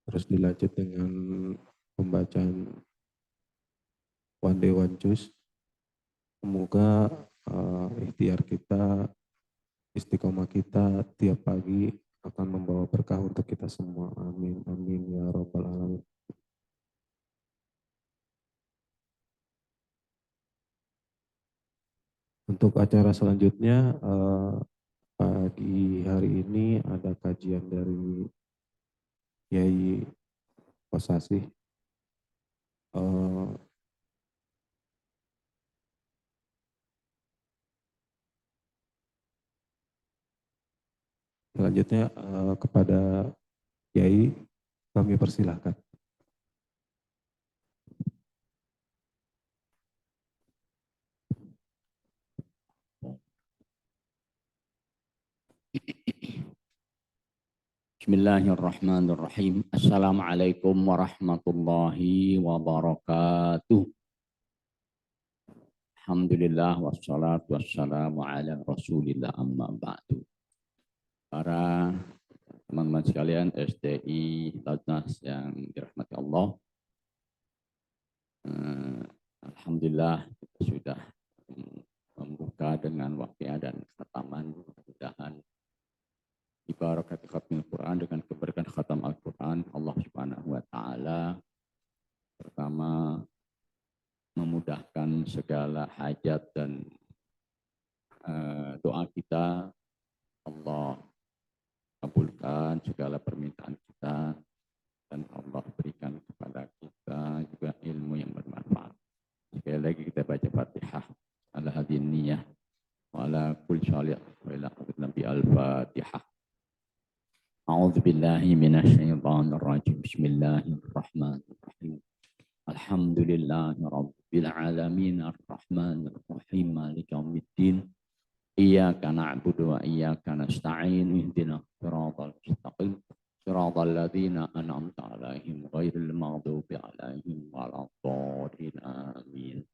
Terus dilanjut dengan pembacaan One Day One Choose. Semoga ikhtiar kita, istiqomah kita tiap pagi akan membawa berkah untuk kita semua. Amin, amin ya robbal alamin. Untuk acara selanjutnya pagi hari ini ada kajian dari Kiai Kosasih. Selanjutnya kepada Kiai kami persilahkan. Bismillahirrahmanirrahim. Assalamualaikum warahmatullahi wabarakatuh. Alhamdulillah wassalatu wassalamu ala rasulillah amma ba'du. Para teman-teman sekalian STI Latnas yang dirahmati Allah. Alhamdulillah kita sudah membuka dengan waqiah dan khataman. Mudah-mudahan ibarat khatmil Quran dengan keberkahan khatam Al-Quran, Allah Subhanahu wa taala pertama memudahkan segala hajat dan doa kita. Allah kabulkan segala permintaan kita dan Allah berikan kepada kita juga ilmu yang bermanfaat. Sekali lagi kita baca Fatihah ala hadin niyah wa ala kulli syalih wa ila Nabi al-Fatihah. A'udzu billahi minasyaitonir rajim. Bismillahirrahmanirrahim. Alhamdulillahi rabbil alamin arrahmanir rahim maliki yaumiddin. Iyyaka na'budu wa iyyaka nasta'in. Ihdinas siratal mustaqim. Siratal ladzina an'amta 'alaihim ghairil maghdubi 'alaihim waladdallin. Amin.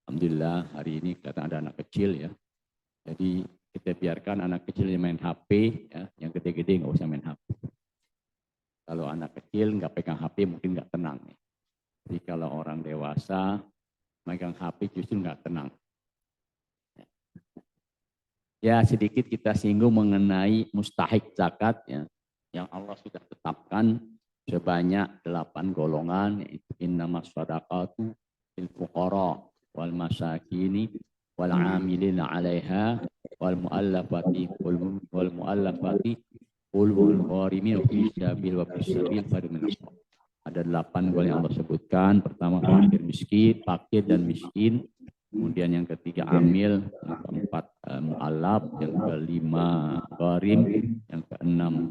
Alhamdulillah hari ini kelihatan ada anak kecil ya. Jadi kita biarkan anak kecil yang main HP, ya, yang gede-gede nggak usah main HP. Kalau anak kecil nggak pegang HP mungkin nggak tenang. Ya. Jadi kalau orang dewasa megang HP justru nggak tenang. Ya sedikit kita singgung mengenai mustahik zakat ya, yang Allah sudah tetapkan sebanyak 8 golongan, yaitu innamas shadaqatu lil fuqara wal masakini wal 'amilina 'alaiha wal mu'allafati qulubul gharimin fi sabil wa fis sabil farimin. Ada 8 golongan yang Allah sebutkan. Pertama fakir dan miskin. Kemudian yang ketiga amil, yang keempat mu'allaf, yang kelima gharim, yang keenam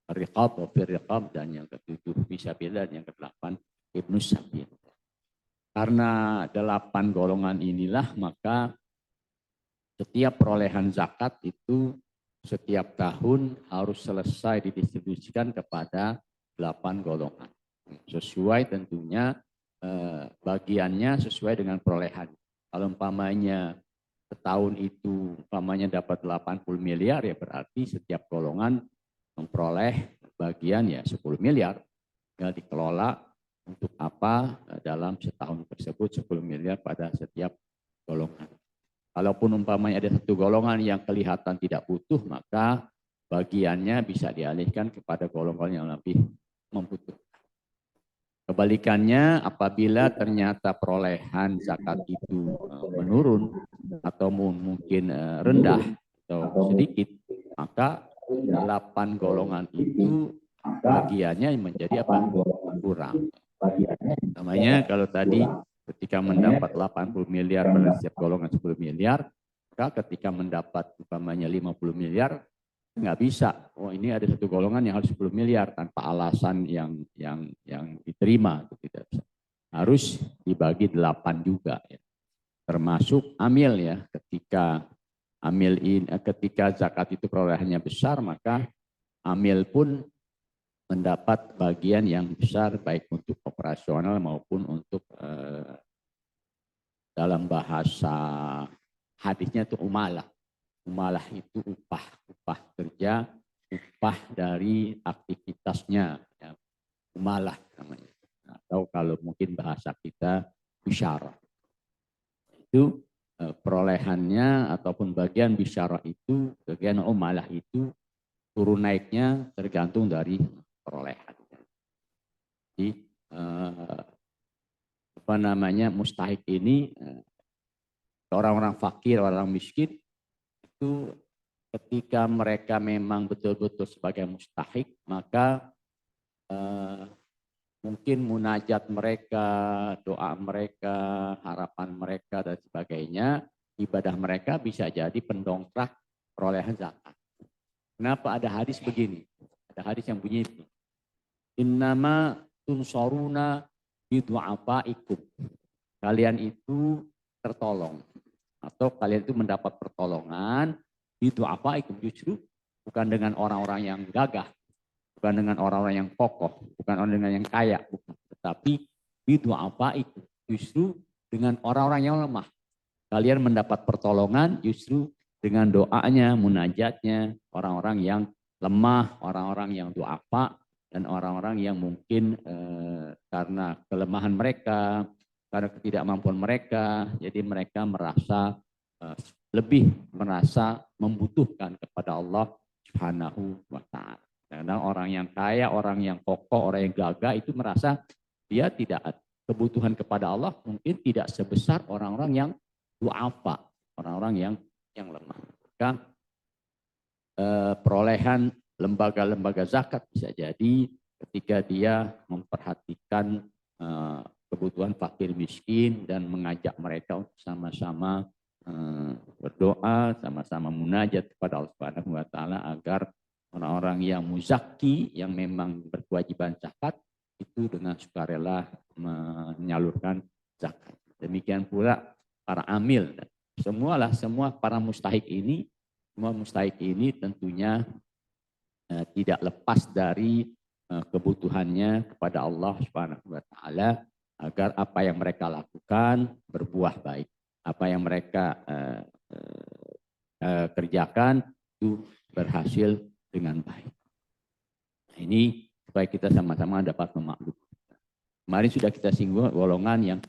riqab wa firriqab, dan yang ketujuh fisabilillah, dan yang kedelapan ibnu sabil. Karena 8 golongan inilah maka setiap perolehan zakat itu setiap tahun harus selesai didistribusikan kepada 8 golongan. Sesuai tentunya bagiannya sesuai dengan perolehan. Kalau umpamanya setahun itu umpamanya dapat 80 miliar ya berarti setiap golongan memperoleh bagian ya 10 miliar. Tinggal dikelola untuk apa dalam setahun tersebut 10 miliar pada setiap golongan. Kalaupun umpamanya ada satu golongan yang kelihatan tidak butuh, maka bagiannya bisa dialihkan kepada golongan yang lebih membutuhkan. Kebalikannya, apabila ternyata perolehan zakat itu menurun atau mungkin rendah atau sedikit, maka 8 golongan itu bagiannya menjadi apa? Kurang. Namanya kalau tadi ketika mendapat 80 miliar pada setiap golongan 10 miliar, maka ketika mendapat umpamanya 50 miliar, nggak bisa. Oh ini ada satu golongan yang harus 10 miliar tanpa alasan yang diterima. Tidak bisa. Harus dibagi 8 juga. Ya. Termasuk amil ya. Ketika zakat itu perolehannya besar, maka amil pun mendapat bagian yang besar baik untuk operasional maupun untuk dalam bahasa hadisnya itu umalah. Umalah itu upah kerja upah dari aktivitasnya, ya, umalah namanya. Atau kalau mungkin bahasa kita bisyarah. Itu perolehannya ataupun bagian bisyarah itu, bagian umalah itu turun naiknya tergantung dari perolehan. Jadi apa namanya, mustahik ini orang-orang fakir, orang miskin itu ketika mereka memang betul-betul sebagai mustahik, maka mungkin munajat mereka, doa mereka, harapan mereka dan sebagainya, ibadah mereka bisa jadi pendongkrak perolehan zakat. Kenapa ada hadis begini? Ada hadis yang bunyi itu. Innama tunsoruna bidu'afaikum. Kalian itu tertolong. Atau kalian itu mendapat pertolongan bidu'afaikum. Justru bukan dengan orang-orang yang gagah. Bukan dengan orang-orang yang kokoh. Bukan orang dengan yang kaya. Bukan. Tetapi bidu'afaikum. Justru dengan orang-orang yang lemah. Kalian mendapat pertolongan justru dengan doanya, munajatnya. Orang-orang yang lemah, orang-orang yang du'afa, dan orang-orang yang mungkin karena kelemahan mereka, karena ketidakmampuan mereka, jadi mereka merasa lebih merasa membutuhkan kepada Allah Subhanahu wa Ta'ala. Karena orang yang kaya, orang yang kokoh, orang yang gagah itu merasa dia tidak kebutuhan kepada Allah mungkin tidak sebesar orang-orang yang du'afa, orang-orang yang lemah. Maka perolehan lembaga-lembaga zakat bisa jadi ketika dia memperhatikan kebutuhan fakir miskin dan mengajak mereka untuk sama-sama berdoa, sama-sama munajat kepada Allah Subhanahu wa Ta'ala agar orang-orang yang muzaki, yang memang berkewajiban zakat itu dengan sukarela menyalurkan zakat. Demikian pula para amil, semua para mustahik ini, semua mustahik ini tentunya tidak lepas dari kebutuhannya kepada Allah Subhanahu wa Ta'ala agar apa yang mereka lakukan berbuah baik. Apa yang mereka kerjakan itu berhasil dengan baik. Nah, ini supaya kita sama-sama dapat memaklumi. Kemarin sudah kita singgung golongan yang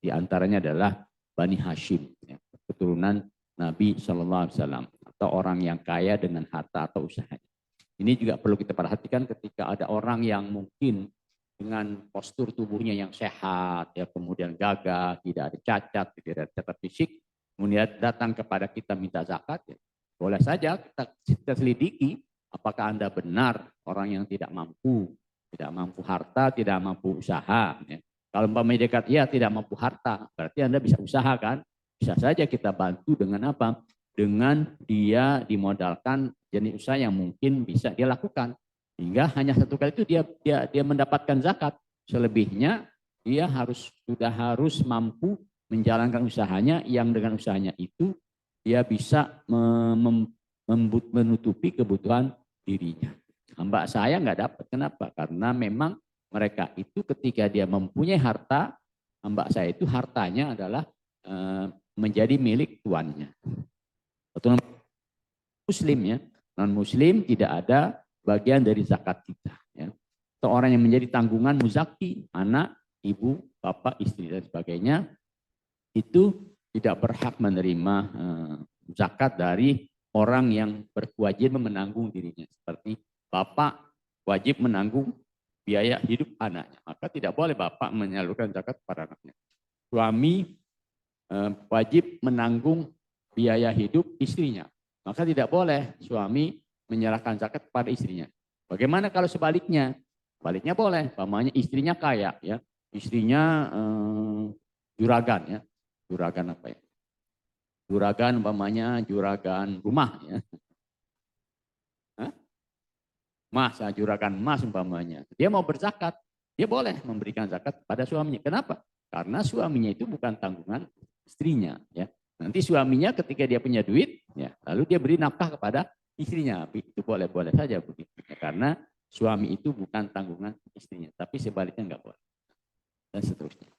diantaranya adalah Bani Hashim, ya, keturunan Nabi Shallallahu Alaihi Wasallam, atau orang yang kaya dengan harta atau usahanya. Ini juga perlu kita perhatikan ketika ada orang yang mungkin dengan postur tubuhnya yang sehat, ya, kemudian gagah, tidak ada cacat, tidak ada cacat fisik, kemudian datang kepada kita minta zakat, ya, boleh saja kita selidiki apakah Anda benar orang yang tidak mampu harta, tidak mampu usaha. Ya. Kalau umpamanya dekat, ya tidak mampu harta, berarti Anda bisa usaha kan? Bisa saja kita bantu dengan apa? Dengan dia dimodalkan jenis usaha yang mungkin bisa dia lakukan. Hingga hanya satu kali itu dia mendapatkan zakat. Selebihnya dia sudah harus mampu menjalankan usahanya yang dengan usahanya itu dia bisa menutupi kebutuhan dirinya. Mbak saya nggak dapat. Kenapa? Karena memang mereka itu ketika dia mempunyai harta, mbak saya itu hartanya adalah menjadi milik tuannya. Atau muslim, ya, non muslim tidak ada bagian dari zakat kita. Ya. Atau orang yang menjadi tanggungan muzaki, anak, ibu, bapak, istri dan sebagainya, itu tidak berhak menerima zakat dari orang yang berkewajiban menanggung dirinya. Seperti bapak wajib menanggung biaya hidup anaknya, maka tidak boleh bapak menyalurkan zakat kepada anaknya. Suami wajib menanggung biaya hidup istrinya, maka tidak boleh suami menyerahkan zakat kepada istrinya. Bagaimana kalau sebaliknya? Sebaliknya boleh, umpamanya istrinya kaya, ya, istrinya juragan, ya, juragan apa ya? Juragan umpamanya juragan rumah, ya. Mas, juragan emas umpamanya. Dia mau berzakat, dia boleh memberikan zakat pada suaminya. Kenapa? Karena suaminya itu bukan tanggungan istrinya, ya. Nanti suaminya ketika dia punya duit, ya, lalu dia beri nafkah kepada istrinya. Itu boleh-boleh saja begitu. Ya, karena suami itu bukan tanggungan istrinya, tapi sebaliknya enggak boleh. Dan seterusnya.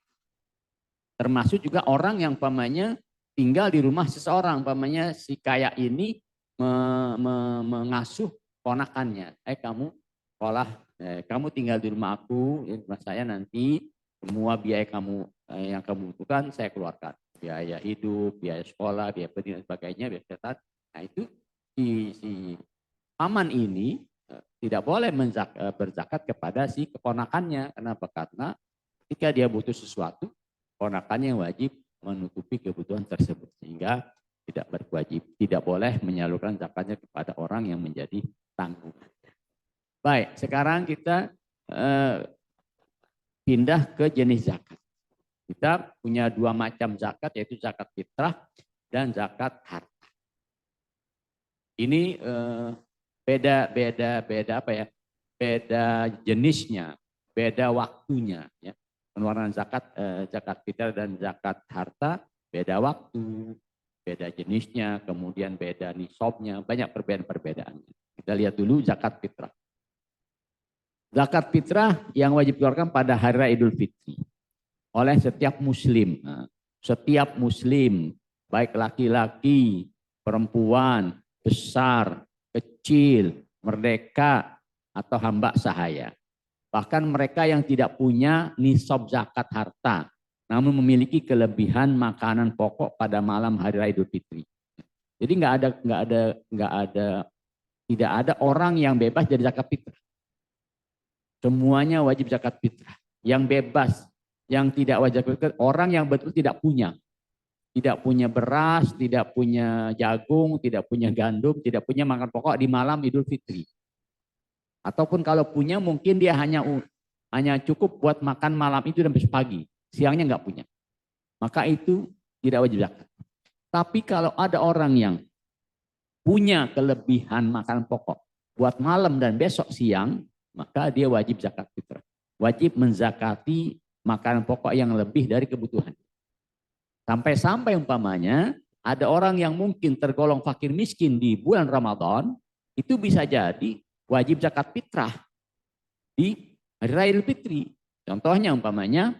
Termasuk juga orang yang umpamanya tinggal di rumah seseorang, umpamanya si kaya ini mengasuh ponakannya. Kamu sekolah, kamu tinggal di rumah aku, rumah saya nanti semua biaya kamu yang kamu butuhkan saya keluarkan. Biaya hidup, biaya sekolah, biaya pendidikan dan sebagainya, biaya kesehatan. Nah itu si paman ini tidak boleh berzakat kepada si keponakannya. Kenapa? Karena ketika dia butuh sesuatu, ponakannya wajib menutupi kebutuhan tersebut. Sehingga tidak berwajib, tidak boleh menyalurkan zakatnya kepada orang yang menjadi tanggungan. Baik, sekarang kita pindah ke jenis zakat. Kita punya dua macam zakat, yaitu zakat fitrah dan zakat harta. Ini beda apa ya? Beda jenisnya, beda waktunya. Ya. Pengeluaran zakat fitrah dan zakat harta beda waktu, beda jenisnya, kemudian beda nisabnya, banyak perbedaan-perbedaannya. Kita lihat dulu zakat fitrah. Zakat fitrah yang wajib dikeluarkan pada hari raya Idul Fitri oleh setiap muslim. Nah, setiap muslim, baik laki-laki, perempuan, besar, kecil, merdeka, atau hamba sahaya. Bahkan mereka yang tidak punya nisab zakat harta, namun memiliki kelebihan makanan pokok pada malam hari raya Idul Fitri. Jadi tidak ada orang yang bebas dari zakat fitrah. Semuanya wajib zakat fitrah. Yang bebas, yang tidak wajib zakat fitrah, orang yang betul tidak punya. Tidak punya beras, tidak punya jagung, tidak punya gandum, tidak punya makan pokok di malam Idul Fitri. Ataupun kalau punya mungkin dia hanya cukup buat makan malam itu sampai pagi. Siangnya nggak punya. Maka itu tidak wajib zakat. Tapi kalau ada orang yang punya kelebihan makanan pokok buat malam dan besok siang, maka dia wajib zakat fitrah. Wajib menzakati makanan pokok yang lebih dari kebutuhan. Sampai-sampai umpamanya ada orang yang mungkin tergolong fakir miskin di bulan Ramadan, itu bisa jadi wajib zakat fitrah di hari raya Idul Fitri. Contohnya umpamanya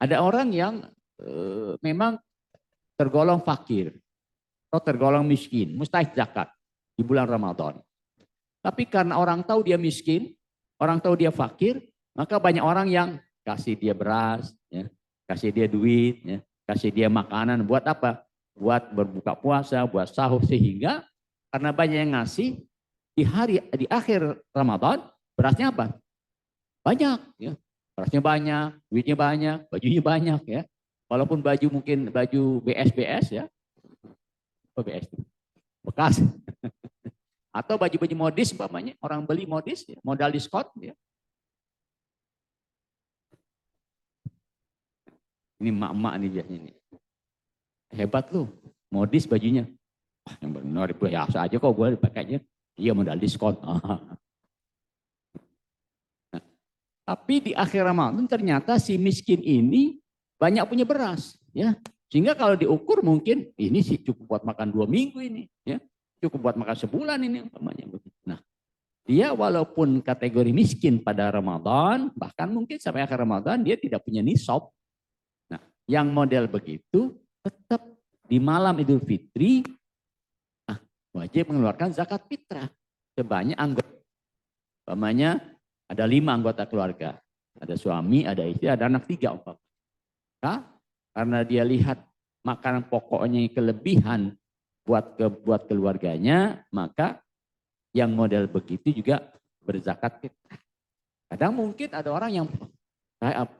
ada orang yang memang tergolong fakir atau tergolong miskin, mustahik zakat di bulan Ramadan. Tapi karena orang tahu dia miskin, orang tahu dia fakir, maka banyak orang yang kasih dia beras, ya, kasih dia duit, ya, kasih dia makanan. Buat apa? Buat berbuka puasa, buat sahur. Sehingga karena banyak yang ngasih, di akhir Ramadan, berasnya apa? Banyak. Ya. Berasnya banyak, duitnya banyak, bajunya banyak. Ya. Walaupun baju mungkin baju BS ya. BS bekas. Atau baju-baju modis umpamanya, orang beli modis, ya, modal diskon. Ya. Ini emak-emak nih biasanya nih. Hebat lu, modis bajunya. Wah, yang benar biasa aja kok gue pakainya. Iya modal diskon. Nah, tapi di akhir Ramadan ternyata si miskin ini banyak punya beras. Ya. Sehingga kalau diukur mungkin ini sih cukup buat makan 2 minggu ini. Ya. Cukup buat makan sebulan ini umpamanya. Nah, dia walaupun kategori miskin pada Ramadan, bahkan mungkin sampai akhir Ramadan dia tidak punya nisab. Nah, yang model begitu tetap di malam Idul Fitri wajib mengeluarkan zakat fitrah sebanyak anggota. Umpamanya ada 5 anggota keluarga, ada suami, ada istri, ada anak 3 umpamanya. Karena dia lihat makanan pokoknya kelebihan buat keluarganya, maka yang model begitu juga berzakat fitrah. Kadang mungkin ada orang yang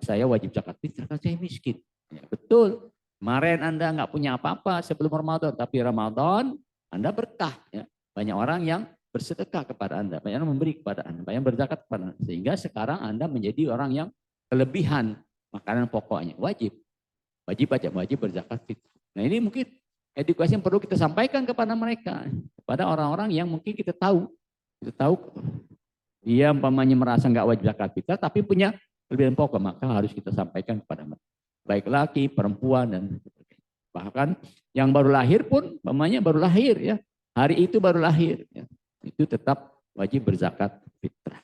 saya wajib zakat fitrah karena saya miskin. Ya, betul. Kemarin Anda nggak punya apa-apa sebelum Ramadan, tapi Ramadan Anda berkah. Ya. Banyak orang yang bersedekah kepada Anda, banyak orang memberi kepada Anda, banyak berzakat kepada Anda. Sehingga sekarang Anda menjadi orang yang kelebihan makanan pokoknya. Wajib berzakat fitrah. Nah ini mungkin edukasi yang perlu kita sampaikan kepada mereka, kepada orang-orang yang mungkin kita tahu dia umpamanya merasa nggak wajib zakat fitrah, tapi punya kelebihan pokok, maka harus kita sampaikan kepada mereka. Baik laki, perempuan, dan bahkan yang baru lahir pun, umpamanya baru lahir ya, hari itu baru lahir, ya, itu tetap wajib berzakat fitrah.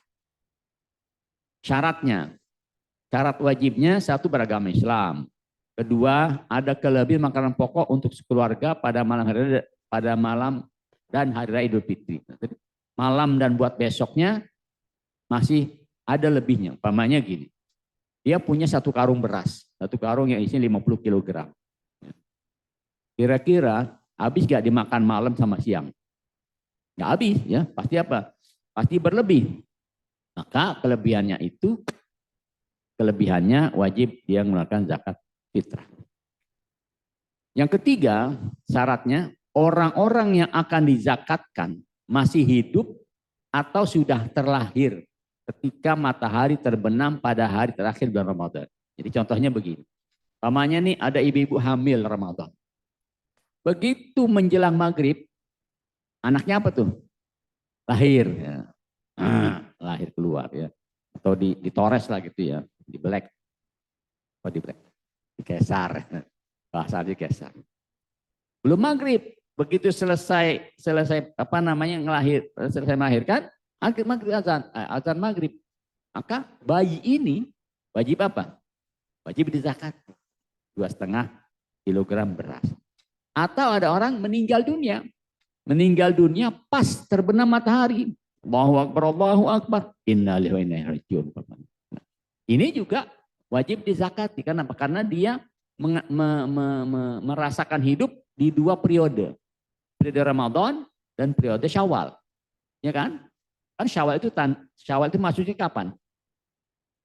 Syarat wajibnya 1 beragama Islam. Kedua, ada kelebihan makanan pokok untuk sekeluarga pada malam dan hari raya Idul Fitri. Malam dan buat besoknya masih ada lebihnya. Umpamanya gini, dia punya 1 karung beras, 1 karung yang isinya 50 kg. Kira-kira habis gak dimakan malam sama siang? Nggak habis ya, pasti apa? Pasti berlebih. Maka kelebihannya wajib dia mengeluarkan zakat fitrah. Yang ketiga, syaratnya orang-orang yang akan dizakatkan masih hidup atau sudah terlahir ketika matahari terbenam pada hari terakhir bulan Ramadan. Jadi contohnya begini. Pamannya nih ada ibu-ibu hamil Ramadan. Begitu menjelang maghrib, anaknya apa tuh? Lahir. Ya. Lahir keluar ya. Atau ditores lah gitu ya. Dibelek. Oh dibelek. Dikesar. Bahasa dikesar. Belum maghrib. Begitu selesai apa namanya selesai melahirkan, maghrib azan maghrib. Maka bayi ini wajib apa? Wajib dizakat 2,5 kilogram beras. Atau ada orang meninggal dunia pas terbenam matahari. Allahu Akbar, Allahu Akbar. Innalillahi wa inna ilaihi raji'un. Ini juga wajib dizakati. Kenapa? Karena dia merasakan hidup di 2 periode. Periode Ramadan dan periode Syawal. Ya kan? Kan Syawal itu masuknya kapan?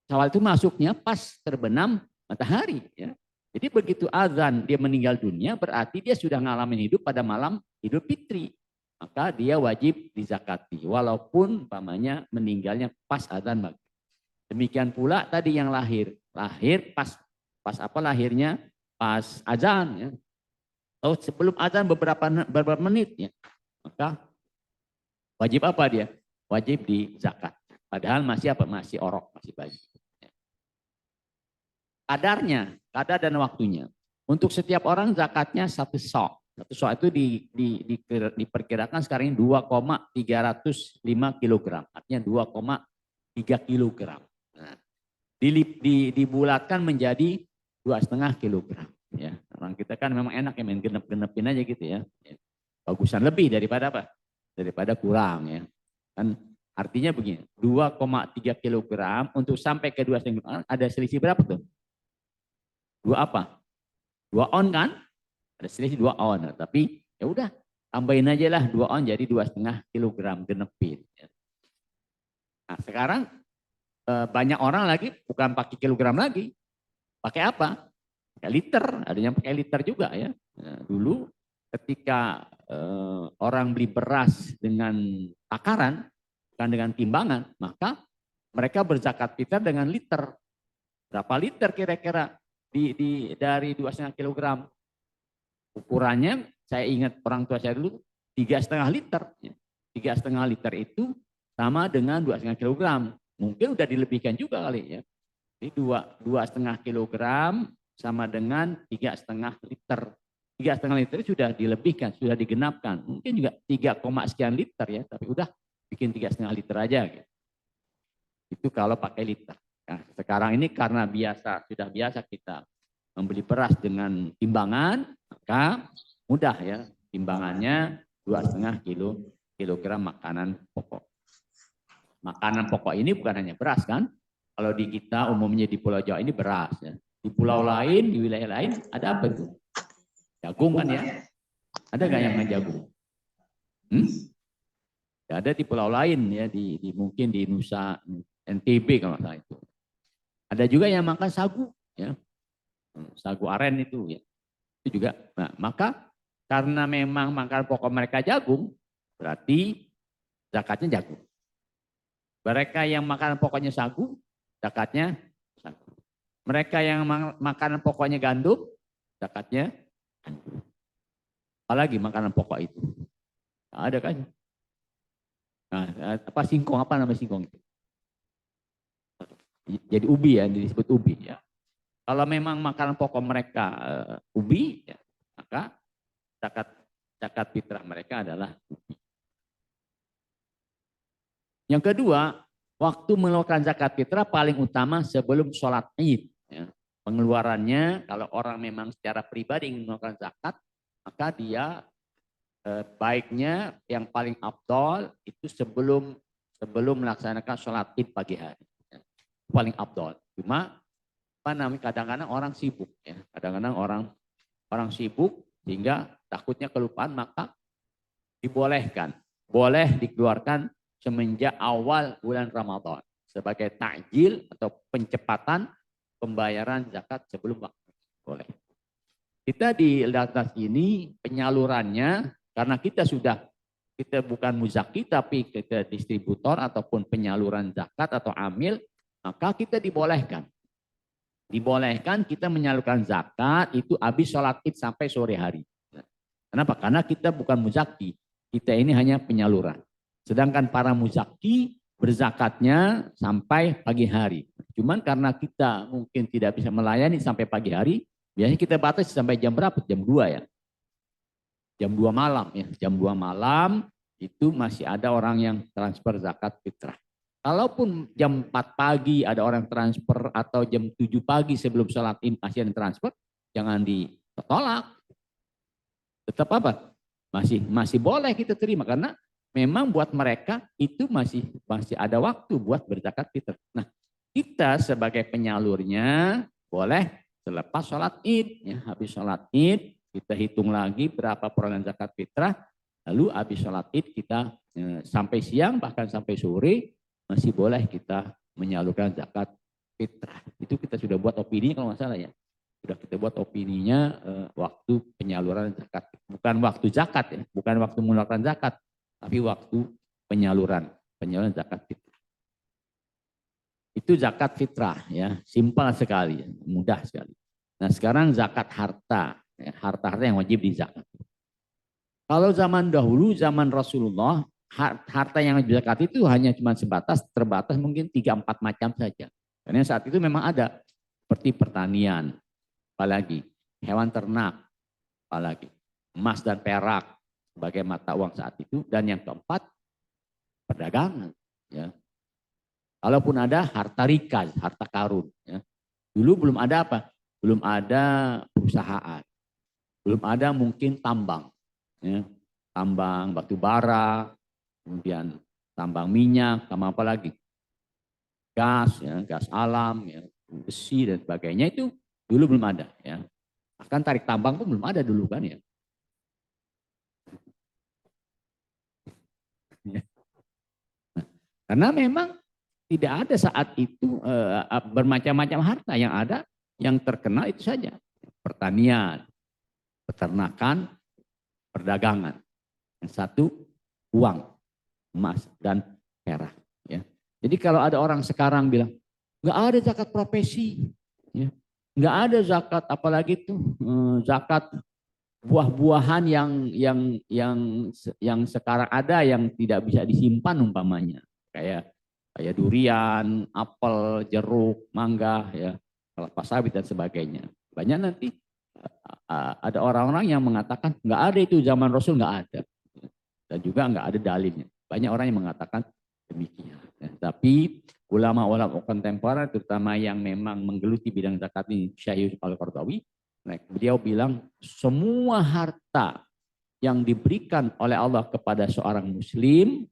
Syawal itu masuknya pas terbenam matahari. Ya. Jadi begitu azan dia meninggal dunia, berarti dia sudah ngalamin hidup pada malam Idul Fitri. Maka dia wajib dizakati. Walaupun umpamanya meninggalnya pas azan maghrib. Demikian pula tadi yang lahir pas apa lahirnya? Pas azan. Ya. Atau sebelum azan beberapa menit. Ya. Maka wajib apa dia? Wajib dizakat. Padahal masih apa? Masih orok, masih bayi. Kadar dan waktunya. Untuk setiap orang zakatnya 1 sok. 1 sok itu diperkirakan sekarang ini 2,305 kilogram. Artinya 2,3 kilogram. Nah, dibulatkan menjadi 2,5 kilogram. Ya, orang kita kan memang enak ya main genep-genepin aja gitu ya. Bagusan lebih daripada apa? Daripada kurang ya. Kan artinya begini, 2,3 kilogram untuk sampai ke 2,5 kilogram ada selisih berapa tuh? 2 apa? 2 on kan? Ada selisih 2 on. Tapi ya udah tambahin aja lah 2 on jadi 2,5 kilogram genepin. Nah sekarang banyak orang lagi bukan pakai kilogram lagi. Pakai apa? Pakai liter. Ada yang pakai liter juga ya. Nah, dulu ketika orang beli beras dengan takaran, bukan dengan timbangan, maka mereka berzakat fitrah dengan liter. Berapa liter kira-kira dari 2,5 kilogram? Ukurannya saya ingat orang tua saya dulu 3,5 liter. 3,5 liter itu sama dengan 2,5 kilogram. Mungkin udah dilebihkan juga kali ya. Jadi 2,5 kilogram sama dengan 3,5 liter. 3,5 liter sudah dilebihkan, sudah digenapkan. Mungkin juga 3, sekian liter ya, tapi udah bikin 3,5 liter aja. Gitu. Itu kalau pakai liter. Nah, sekarang ini karena sudah biasa kita membeli beras dengan timbangan, maka mudah ya timbangannya 2,5 kilogram makanan pokok. Makanan pokok ini bukan hanya beras kan? Kalau di kita umumnya di Pulau Jawa ini beras ya. Di pulau lain, di wilayah lain ada apa itu? Jagung kan ya? Ada nggak yang makan jagung? Ya, ada di pulau lain ya, mungkin di Nusa NTB kalau salah itu. Ada juga yang makan sagu ya. Sagu aren itu ya. Itu juga. Nah, maka karena memang makan pokok mereka jagung, berarti zakatnya jagung. Mereka yang makanan pokoknya sagu, zakatnya sagu. Mereka yang makanan pokoknya gandum, zakatnya gandum. Apalagi makanan pokok itu? Nah, ada kan? Nah, apa singkong? Apa nama singkong itu? Jadi ubi ya, disebut ubi ya. Kalau memang makanan pokok mereka ubi, ya, maka zakat fitrah mereka adalah ubi. Yang kedua, waktu mengeluarkan zakat fitrah paling utama sebelum sholat Id. Ya. Pengeluarannya kalau orang memang secara pribadi ingin mengeluarkan zakat, maka dia baiknya yang paling afdol itu sebelum melaksanakan sholat id pagi hari. Paling afdol. Cuma apa namanya, kadang-kadang orang sibuk ya. Kadang-kadang orang sibuk sehingga takutnya kelupaan, maka dibolehkan. Boleh dikeluarkan semenjak awal bulan Ramadan sebagai takjil atau pencepatan pembayaran zakat sebelum waktu. Boleh. Kita di data ini penyalurannya, karena kita bukan muzaki tapi kita distributor ataupun penyaluran zakat atau amil, maka kita dibolehkan kita menyalurkan zakat itu habis sholat id sampai sore hari. Kenapa? Karena kita bukan muzaki, kita ini hanya penyaluran. Sedangkan para muzaki berzakatnya sampai pagi hari. Cuman karena kita mungkin tidak bisa melayani sampai pagi hari, biasanya kita batasi sampai jam berapa? Jam 2 ya. Jam 2 malam ya. Jam 2 malam itu masih ada orang yang transfer zakat fitrah. Kalaupun jam 4 pagi ada orang transfer atau jam 7 pagi sebelum sholat id masih ada transfer, jangan ditolak. Tetap apa? Masih boleh kita terima karena memang buat mereka itu masih ada waktu buat berzakat fitrah. Nah, kita sebagai penyalurnya boleh selepas sholat id, ya, habis sholat id kita hitung lagi berapa perolehan zakat fitrah, lalu habis sholat id kita sampai siang bahkan sampai sore masih boleh kita menyalurkan zakat fitrah. Itu kita sudah buat opini kalau nggak salah ya. Sudah kita buat opininya waktu penyaluran zakat. Bukan waktu zakat ya, bukan waktu mengeluarkan zakat, tapi waktu penyaluran zakat fitrah. Itu zakat fitrah ya, simpel sekali, mudah sekali. Nah sekarang zakat harta, ya, harta yang wajib dizakat. Kalau zaman dahulu, zaman Rasulullah, harta yang dizakat itu hanya cuma terbatas mungkin 3-4 macam saja. Karena saat itu memang ada seperti pertanian, apalagi hewan ternak, apalagi emas dan perak sebagai mata uang saat itu, dan yang keempat perdagangan. Ya. Kalaupun ada harta rikaz, harta karun. Ya. Dulu belum ada apa? Belum ada perusahaan, belum ada mungkin tambang, ya. Tambang batu bara, kemudian tambang minyak, tambang apa lagi? Gas, ya, gas alam, ya, besi dan sebagainya itu dulu belum ada. Ya. Bahkan tarik tambang pun belum ada dulu kan ya. Karena memang tidak ada saat itu bermacam-macam harta, yang ada yang terkenal itu saja. Pertanian, peternakan, perdagangan. Yang satu uang, emas dan perak. Ya. Jadi kalau ada orang sekarang bilang nggak ada zakat profesi, ya. Nggak ada zakat apalagi itu zakat buah-buahan yang sekarang ada yang tidak bisa disimpan umpamanya, kayak durian, apel, jeruk, mangga, ya, kelapa sawit dan sebagainya. Banyak nanti ada orang-orang yang mengatakan nggak ada itu, zaman Rasul nggak ada, dan juga nggak ada dalilnya. Banyak orang yang mengatakan demikian. Ya, tapi ulama-ulama kontemporer terutama yang memang menggeluti bidang zakat ini, Syekh Yusuf Al-Qaradawi, beliau bilang semua harta yang diberikan oleh Allah kepada seorang muslim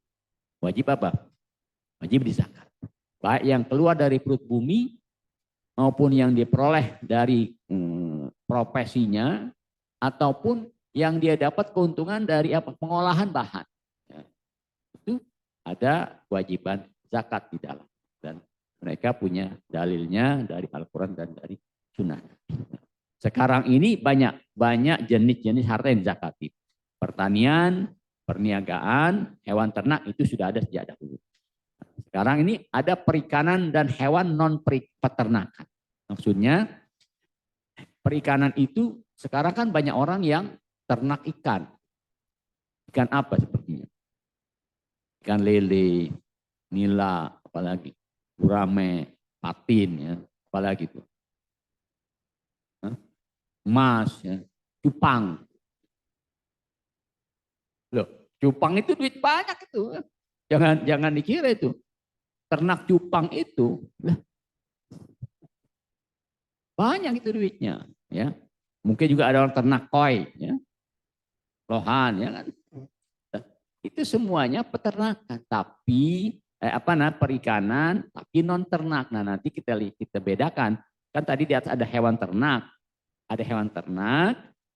wajib apa? Wajib dizakat. Baik yang keluar dari perut bumi maupun yang diperoleh dari profesinya ataupun yang dia dapat keuntungan dari apa? Pengolahan bahan. Ya. Itu ada kewajiban zakat di dalam, dan mereka punya dalilnya dari Al-Quran dan dari Sunnah. Sekarang ini banyak jenis-jenis harta yang dizakati. Pertanian, perniagaan, hewan ternak itu sudah ada sejak dahulu. Sekarang ini ada perikanan dan hewan non peternakan. Maksudnya perikanan itu sekarang kan banyak orang yang ternak ikan. Ikan apa sepertinya? Ikan lele, nila, apalagi gurame, patin, ya, apalagi itu. Emas, ya, cupang. Loh, cupang itu duit banyak itu. Jangan dikira itu. Ternak cupang itu banyak itu duitnya, ya. Mungkin juga ada orang ternak koi, ya. Lohan, ya kan. Itu semuanya peternakan, tapi perikanan, tapi non ternak. Nah, nanti kita bedakan. Kan tadi di atas ada hewan ternak,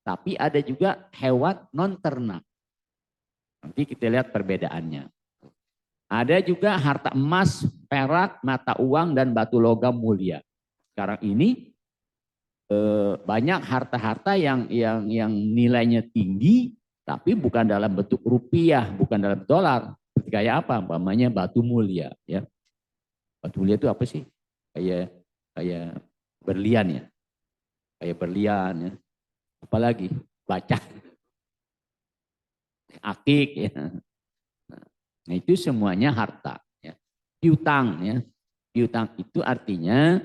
tapi ada juga hewan non ternak. Nanti kita lihat perbedaannya. Ada juga harta emas, perak, mata uang, dan batu logam mulia. Sekarang ini banyak harta-harta yang nilainya tinggi, tapi bukan dalam bentuk rupiah, bukan dalam dolar. Kayak apa? Umpamanya batu mulia. Ya, batu mulia itu apa sih? Kayak berlian ya, ya. Apalagi baca, akik ya. Nah, itu semuanya harta. Ya. Piutang ya, piutang itu artinya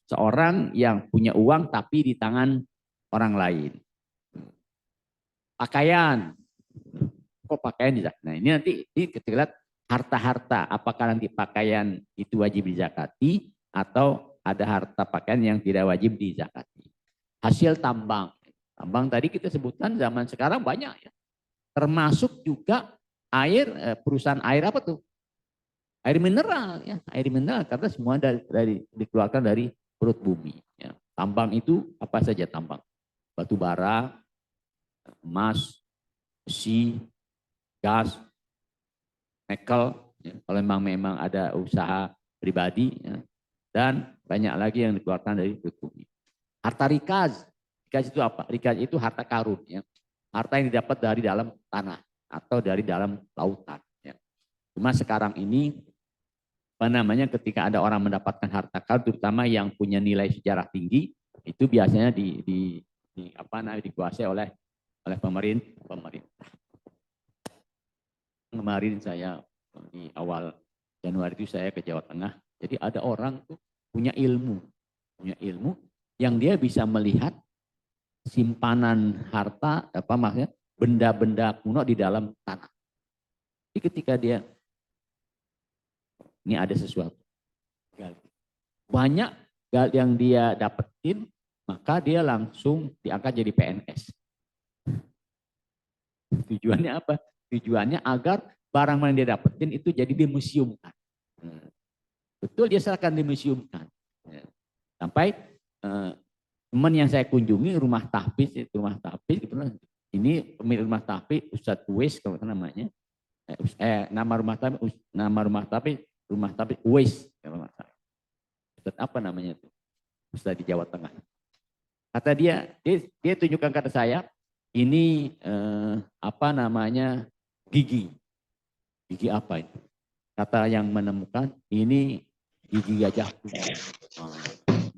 seorang yang punya uang tapi di tangan orang lain. Pakaian, kok pakaian di Nah, ini nanti kita lihat harta-harta, apakah nanti pakaian itu wajib dizakati atau ada harta pakaian yang tidak wajib dizakati. Hasil tambang, tadi kita sebutkan zaman sekarang banyak ya, termasuk juga air, perusahaan air apa tuh? Air mineral ya, air mineral karena semua dikeluarkan dari perut bumi. Ya. Tambang itu apa saja tambang? Batu bara, emas, besi, gas, nikel. Ya. Kalau memang ada usaha pribadi, ya. Dan banyak lagi yang dikeluarkan dari perut bumi. Harta rikaz, rikaz itu apa? Rikaz itu harta karun, ya. Harta yang didapat dari dalam tanah atau dari dalam lautan. Ya. Cuma sekarang ini ketika ada orang mendapatkan harta karun, terutama yang punya nilai sejarah tinggi, itu biasanya dikuasai oleh pemerintah. Kemarin saya di awal Januari itu saya ke Jawa Tengah, jadi ada orang tuh punya ilmu yang dia bisa melihat simpanan harta, benda-benda kuno di dalam tanah. Jadi ketika dia ini ada sesuatu. Banyak yang dia dapetin, maka dia langsung diangkat jadi PNS. Tujuannya apa? Tujuannya agar barang yang dia dapetin itu jadi dimuseumkan. Betul, dia serahkan dimuseumkan. Sampai teman yang saya kunjungi rumah tahfiz, ini pemilik rumah tahfiz Ustadz Uwais kalau namanya. Nama rumah tahfiz Uwais kalau nggak salah. Ustadz apa namanya itu? Ustadz di Jawa Tengah. Kata dia tunjukkan kata saya, ini gigi. Gigi apa itu? Kata yang menemukan, ini gigi gajah.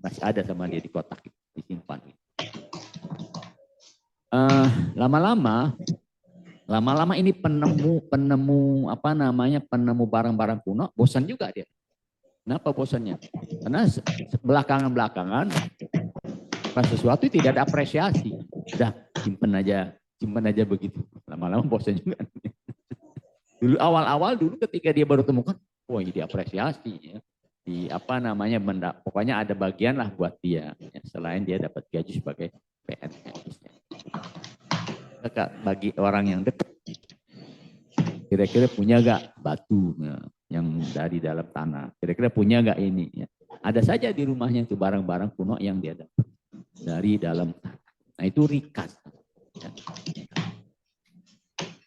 Masih ada sama dia di kotak, disimpan. Lama-lama ini penemu barang-barang kuno, bosan juga dia. Kenapa bosannya? Karena belakangan pas sesuatu tidak ada apresiasi. Udah simpen aja begitu. Lama-lama bosan juga. Dulu awal ketika dia baru temukan, ini diapresiasi ya. Pokoknya ada bagian lah buat dia ya, selain dia dapat gaji sebagai PNS. Bagi orang yang dekat, kira-kira punya gak batu yang dari dalam tanah? Kira-kira punya gak ini? Ya. Ada saja di rumahnya itu barang-barang kuno yang dia dapat dari dalam tanah. Nah itu rikaz. Ya.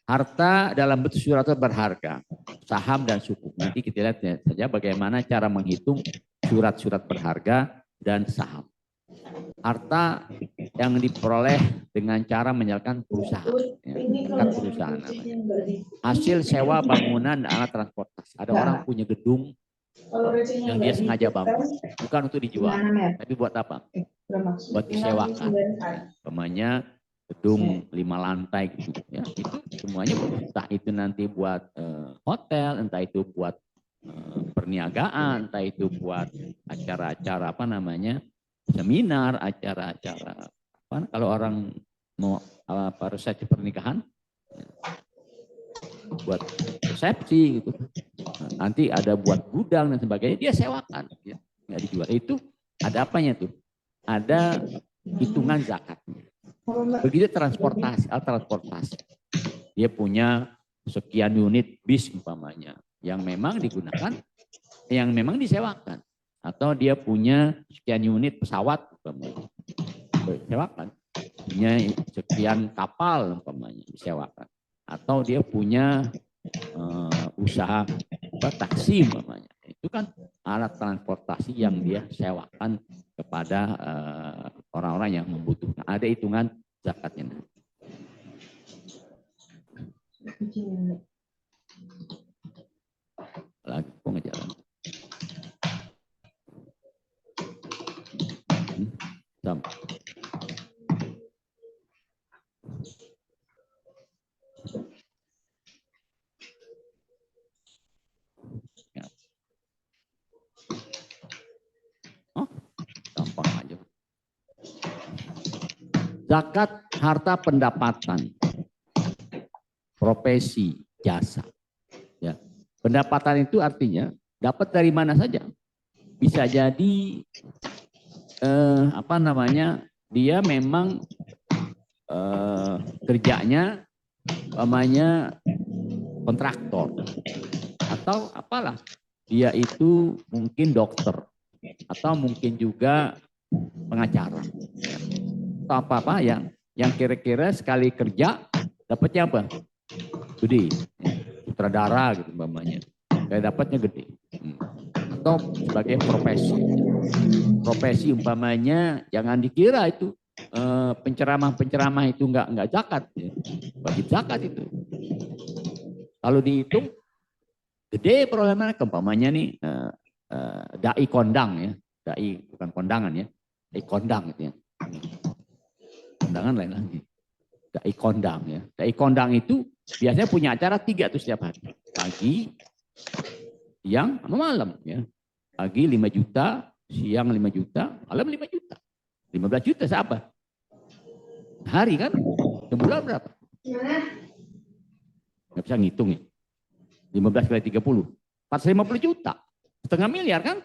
Harta dalam bentuk surat berharga, saham dan sukuk. Nanti kita lihat saja bagaimana cara menghitung surat-surat berharga dan saham. Harta yang diperoleh dengan cara menjalankan perusahaan, perusahaan namanya. Hasil sewa bangunan dan alat transportasi. Ada orang punya gedung yang dia sengaja bangun, bukan untuk dijual, tapi buat apa? Buat disewakan. Namanya gedung 5 lantai gitu ya. Itu semuanya entah itu nanti buat hotel, entah itu buat perniagaan, entah itu buat acara-acara seminar, acara-acara kalau orang mau resepsi pernikahan, buat resepsi gitu. Nanti ada buat gudang dan sebagainya, dia sewakan, ya. Nggak dijual. Itu ada apanya tuh? Ada hitungan zakatnya. Begitu transportasi. dia punya sekian unit bis umpamanya yang memang digunakan, yang memang disewakan, atau dia punya sekian unit pesawat umpamanya disewakan, punya sekian kapal umpamanya disewakan, atau dia punya usaha taksi umpamanya, itu kan alat transportasi yang dia sewakan kepada orang-orang yang membutuhkan. Ada hitungan zakatnya. Lagi kok ngejalan. Gampang aja. Zakat harta pendapatan, profesi, jasa. Ya. Pendapatan itu artinya dapat dari mana saja. Bisa jadi dia memang kerjanya namanya kontraktor atau apalah, dia itu mungkin dokter atau mungkin juga pengacara atau apa yang kira-kira sekali kerja dapatnya apa gede, sutradara gitu umpamanya, kayak dapatnya gede. Atau sebagai profesi umpamanya, jangan dikira itu penceramah itu nggak zakat, ya. Wajib zakat itu. Kalau dihitung gede problemnya, umpamanya nih dai kondang ya, dai bukan kondangan ya, dai kondang gitu ya. Kondangan lain lagi. Dai kondang ya. Dai kondang itu biasanya punya acara 3 tuh setiap hari. Pagi, siang, sama malam ya. Pagi 5 juta, siang 5 juta, malam 5 juta. 15 juta siapa? Hari kan? Sebulan berapa? Nggak bisa ngitung ya. 15 kali 30. 450 juta. Setengah miliar kan?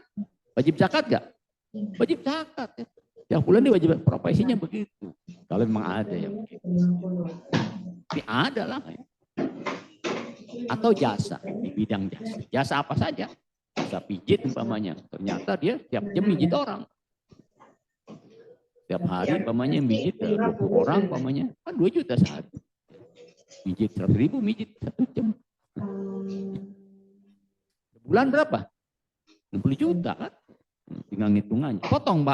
Wajib zakat nggak? Wajib zakat ya. Tiap bulan dia wajib, profesinya begitu. Kalau memang ada yang begitu. Ini ada lah. Ya. Atau jasa, di bidang jasa. Jasa apa saja? Jasa pijit umpamanya. Ternyata dia tiap jam mijit orang. Tiap hari umpamanya mijit 20 orang umpamanya. Kan 2 juta sehari. Mijit 100.000 mijit 1 jam. Bulan berapa? 60 juta kan? Tinggal ngitungannya. Potong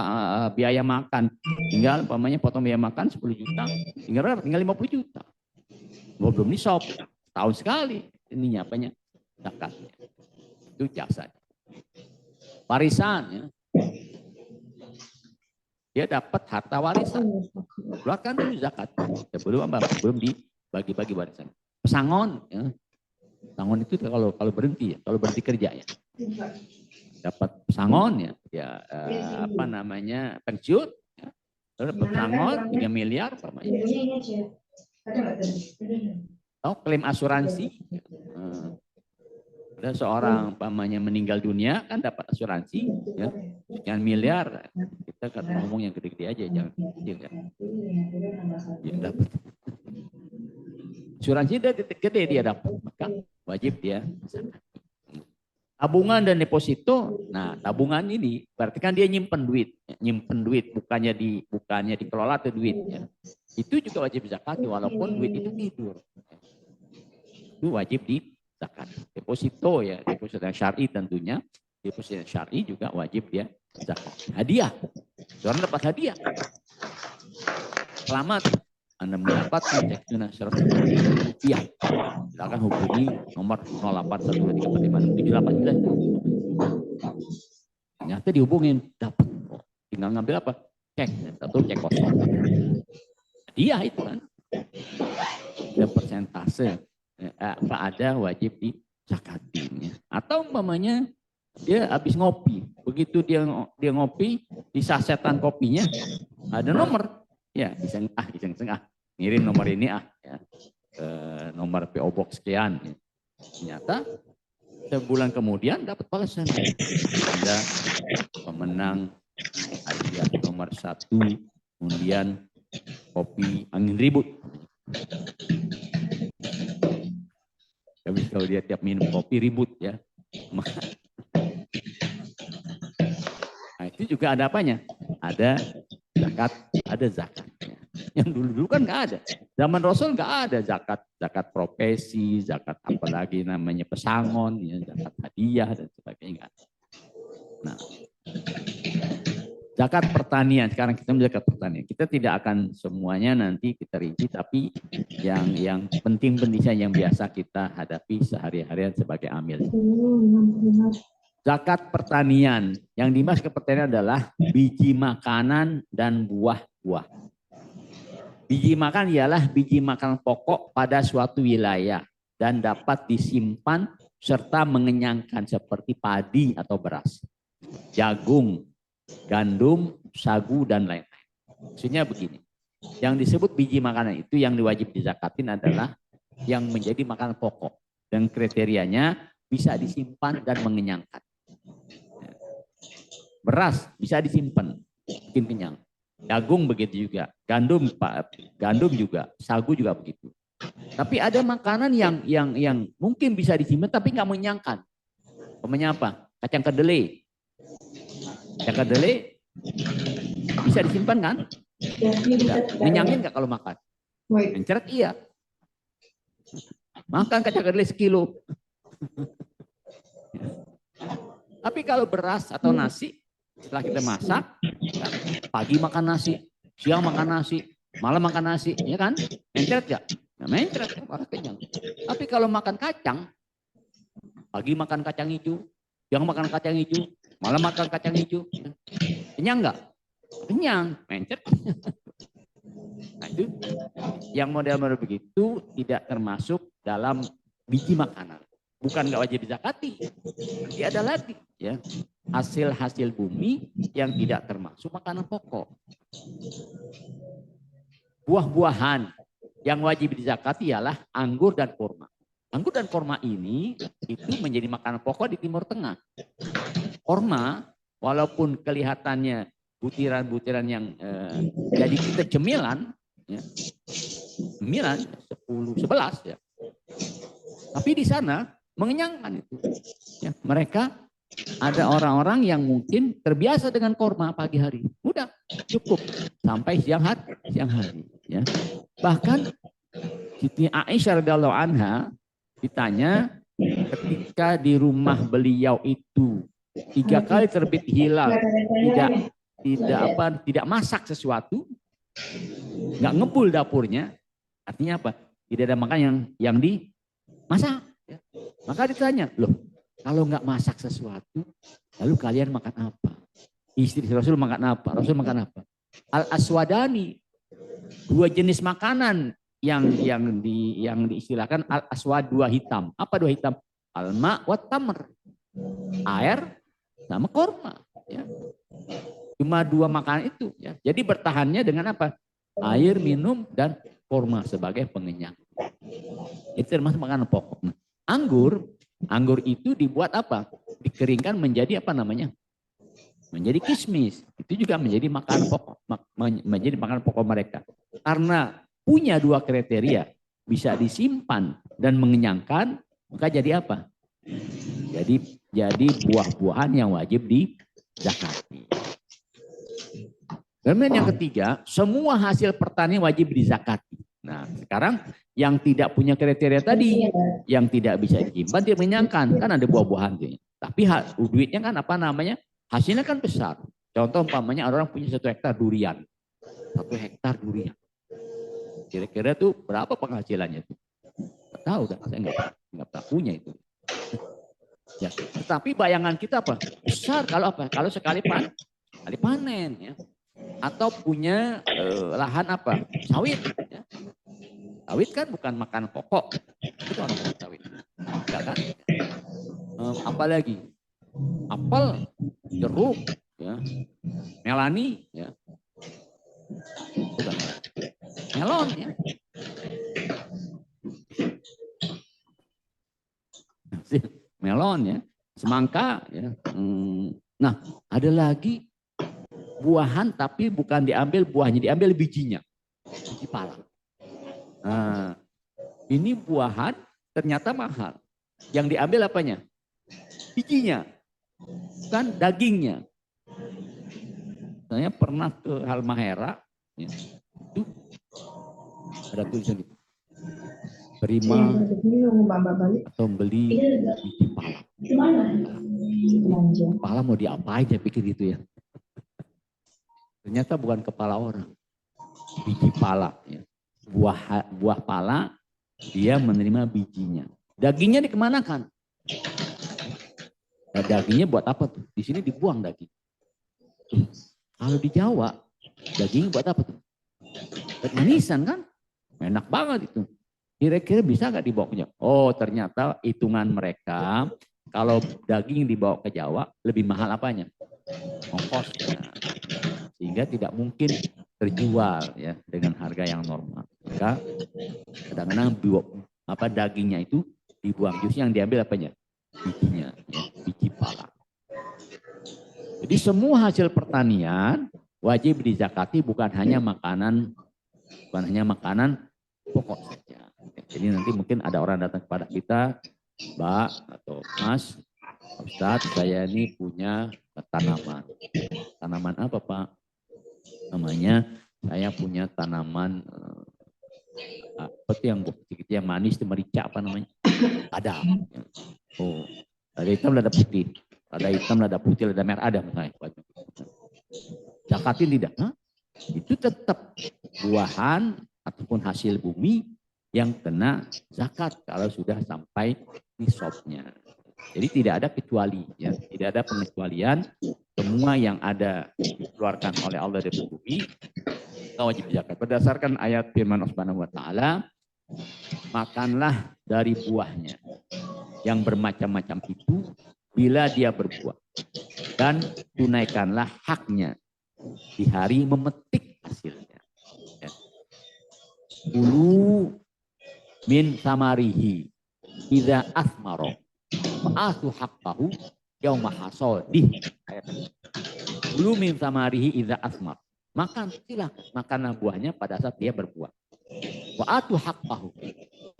biaya makan. Tinggal umpamanya potong biaya makan 10 juta. Tinggal berapa? Tinggal 50 juta. Belum nisab. Tahun sekali. Ininya apanya? Zakatnya. Itu jasa. Warisan ya. Dia dapat harta warisan. Keluarkan dulu zakat. Belum dibagi-bagi warisan. Pesangon ya. Pesangon itu kalau berhenti ya, kalau berhenti kerja ya. Dapat pesangon ya, pensiun ya. Lalu dapat pesangon 3 miliar umpamanya. Atau klaim asuransi. Ada seorang umpamanya meninggal dunia kan dapat asuransi ya. Sekian miliar. Kita kan ngomong yang gede-gede aja, jangan kecil ya. Ya dapat. Asuransi gede dia dapat, maka wajib dia zakat. Tabungan dan deposito, nah tabungan ini berarti kan dia nyimpen duit, bukannya dikelola tuh duitnya. Itu juga wajib zakat walaupun duit itu tidur. Itu wajib di zakat. Deposito ya, deposito yang syar'i tentunya, deposito yang syar'i juga wajib dia zakat. Hadiah, orang dapat hadiah. Selamat, Anda mendapatkan cek tunai rupiah. Silakan hubungi nomor 0813456789. Ternyata dihubungin, dapat. Tinggal ngambil apa? Cek, atau cek kosong. Hadiah itu kan. Ada persentase. Ada wajib di zakatin. Atau umpamanya dia habis ngopi. Begitu dia ngopi, di sasetan kopinya ada nomor. Ya, iseng ngirim nomor ini ya. Nomor PO Box sekian. Ya. Ternyata sebulan kemudian dapat balasan. Ada pemenang hadiah nomor 1 undian kopi angin ribut. Tapi kalau dia tiap minum kopi ribut ya. Nah, itu juga ada apanya? Ada zakat, ada zakatnya. Yang dulu-dulu kan nggak ada. Zaman Rasul nggak ada zakat, zakat profesi, zakat apalagi namanya pesangon, ya, zakat hadiah dan sebagainya. Nah, zakat pertanian, sekarang kita zakat pertanian. Kita tidak akan semuanya nanti kita rinci, tapi yang penting-penting saja yang biasa kita hadapi sehari-harian sebagai amil. Zakat pertanian, yang dimaksud pertanian adalah biji makanan dan buah-buah. Biji makan ialah biji makanan pokok pada suatu wilayah dan dapat disimpan serta mengenyangkan seperti padi atau beras, jagung, gandum, sagu, dan lain-lain. Maksudnya begini, yang disebut biji makanan itu yang diwajib dizakatin adalah yang menjadi makanan pokok. Dan kriterianya bisa disimpan dan mengenyangkan. Beras bisa disimpan, bikin kenyang. Jagung begitu juga, gandum juga, sagu juga begitu. Tapi ada makanan yang mungkin bisa disimpan tapi nggak mengenyangkan. Namanya apa? Kacang kedelai. Kacang kedelai bisa disimpan kan? Menyenyangin nggak kalau makan? Mencret iya. Makan kacang kedelai 1 kilo. Tapi kalau beras atau nasi, setelah kita masak, pagi makan nasi, siang makan nasi, malam makan nasi, ya kan? Mencret nggak? Nah, mencret, malah kenyang. Tapi kalau makan kacang, pagi makan kacang hijau, siang makan kacang hijau, malam makan kacang hijau, kenyang nggak? Kenyang, mencret. Nah itu, yang model-model begitu tidak termasuk dalam biji makanan. Bukan nggak wajib dizakati, tapi ada lagi ya hasil-hasil bumi yang tidak termasuk makanan pokok. Buah-buahan yang wajib dizakati ialah anggur dan kurma. Anggur dan kurma ini itu menjadi makanan pokok di Timur Tengah. Kurma walaupun kelihatannya butiran-butiran yang jadi kita cemilan, ya, cemilan 10, 11 ya. Tapi di sana mengenyangkan itu. Ya, mereka ada orang-orang yang mungkin terbiasa dengan kurma pagi hari. Udah cukup sampai siang hari. Ya. Bahkan Siti Aisyah radhiyallahu anha ditanya ketika di rumah beliau itu 3 kali terbit hilal, tidak masak sesuatu, nggak ngebul dapurnya, artinya apa? Tidak ada makan yang dimasak. Ya. Maka ditanya, loh kalau nggak masak sesuatu, lalu kalian makan apa? Istri Rasul makan apa? Rasul makan apa? Al-aswadani, 2 jenis makanan yang diistilahkan al-aswad, 2 hitam. Apa 2 hitam? Alma wa tamr, air sama kurma. Ya. Cuma 2 makanan itu. Ya. Jadi bertahannya dengan apa? Air, minum, dan kurma sebagai pengenyang. Itu termasuk makanan pokok. Nah, anggur itu dibuat apa? Dikeringkan menjadi apa namanya? Menjadi kismis. Itu juga menjadi makanan pokok, menjadi makanan pokok mereka. Karena punya 2 kriteria, bisa disimpan dan mengenyangkan, maka jadi apa? Jadi buah-buahan yang wajib dizakati. Kemudian yang ketiga, semua hasil pertanian wajib dizakati. Nah, sekarang yang tidak punya kriteria tadi, yang tidak bisa disimpan, tidak mengenyangkan, kan ada buah-buahan. Tapi duitnya kan apa namanya? Hasilnya kan besar. Contoh umpamanya orang punya 1 hektar durian. 1 hektar durian. Kira-kira tuh berapa penghasilannya tuh? Nggak tahu, saya nggak pernah punya itu. Ya, tapi bayangan kita apa? Besar kalau apa? Kalau sekali panen ya. Atau punya lahan apa? Sawit. Ya. Sawit kan bukan makanan pokok. Itu orang sawit. Enggak kan? Apalagi? Apel, jeruk, ya. Melani, ya. Bukan. Melon, ya. Melon, ya. Semangka, ya. Nah, ada lagi buahan tapi bukan diambil buahnya, diambil bijinya. Biji pala. Nah, ini buahan ternyata mahal. Yang diambil apanya? Bijinya, kan dagingnya. Saya pernah ke Halmahera, ya, itu ada tulisan itu. Terima atau beli biji pala. Kepala mau diapain, saya pikir gitu ya. Ternyata bukan kepala orang, biji pala. Ya. Buah pala, dia menerima bijinya. Dagingnya dikemanakan? Nah, dagingnya buat apa tuh? Di sini dibuang daging. Kalau di Jawa, daging buat apa tuh? Buat manisan kan? Enak banget itu. Kira-kira bisa nggak dibawa ke Jawa? Oh, ternyata hitungan mereka, kalau daging dibawa ke Jawa, lebih mahal apanya? Ongkosnya. Sehingga tidak mungkin terjual ya dengan harga yang normal. Maka kadang-kadang dagingnya itu dibuang. Justru yang diambil apanya? Bijinya, ya, biji pala. Jadi semua hasil pertanian wajib dizakati, bukan hanya makanan pokok saja. Jadi nanti mungkin ada orang datang kepada kita, Mbak atau Mas, Ustadz, saya ini punya tanaman. Tanaman apa Pak? Namanya saya punya tanaman seperti yang manis, merica apa namanya? Ada. Oh, ada hitam, ada putih. Ada hitam, ada putih, ada merah, ada misalnya. Zakatin tidak? Nah, itu tetap buahan ataupun hasil bumi yang kena zakat kalau sudah sampai nisabnya. Jadi tidak ada kecuali, ya, tidak ada pengecualian. Semua yang ada dikeluarkan oleh Allah dari bumi wajib zakat. Berdasarkan ayat firman Allah Subhanahu wa taala, makanlah dari buahnya yang bermacam-macam itu bila dia berbuah, dan tunaikanlah haknya di hari memetik hasilnya. Ya. Ulu min samarihi idza asmaro fa'atu haqqahu yauma hasadih. Ulu min samarihi idza asmar. Makan, silakan makanlah buahnya pada saat dia berbuah. Wa'atu haqqahu,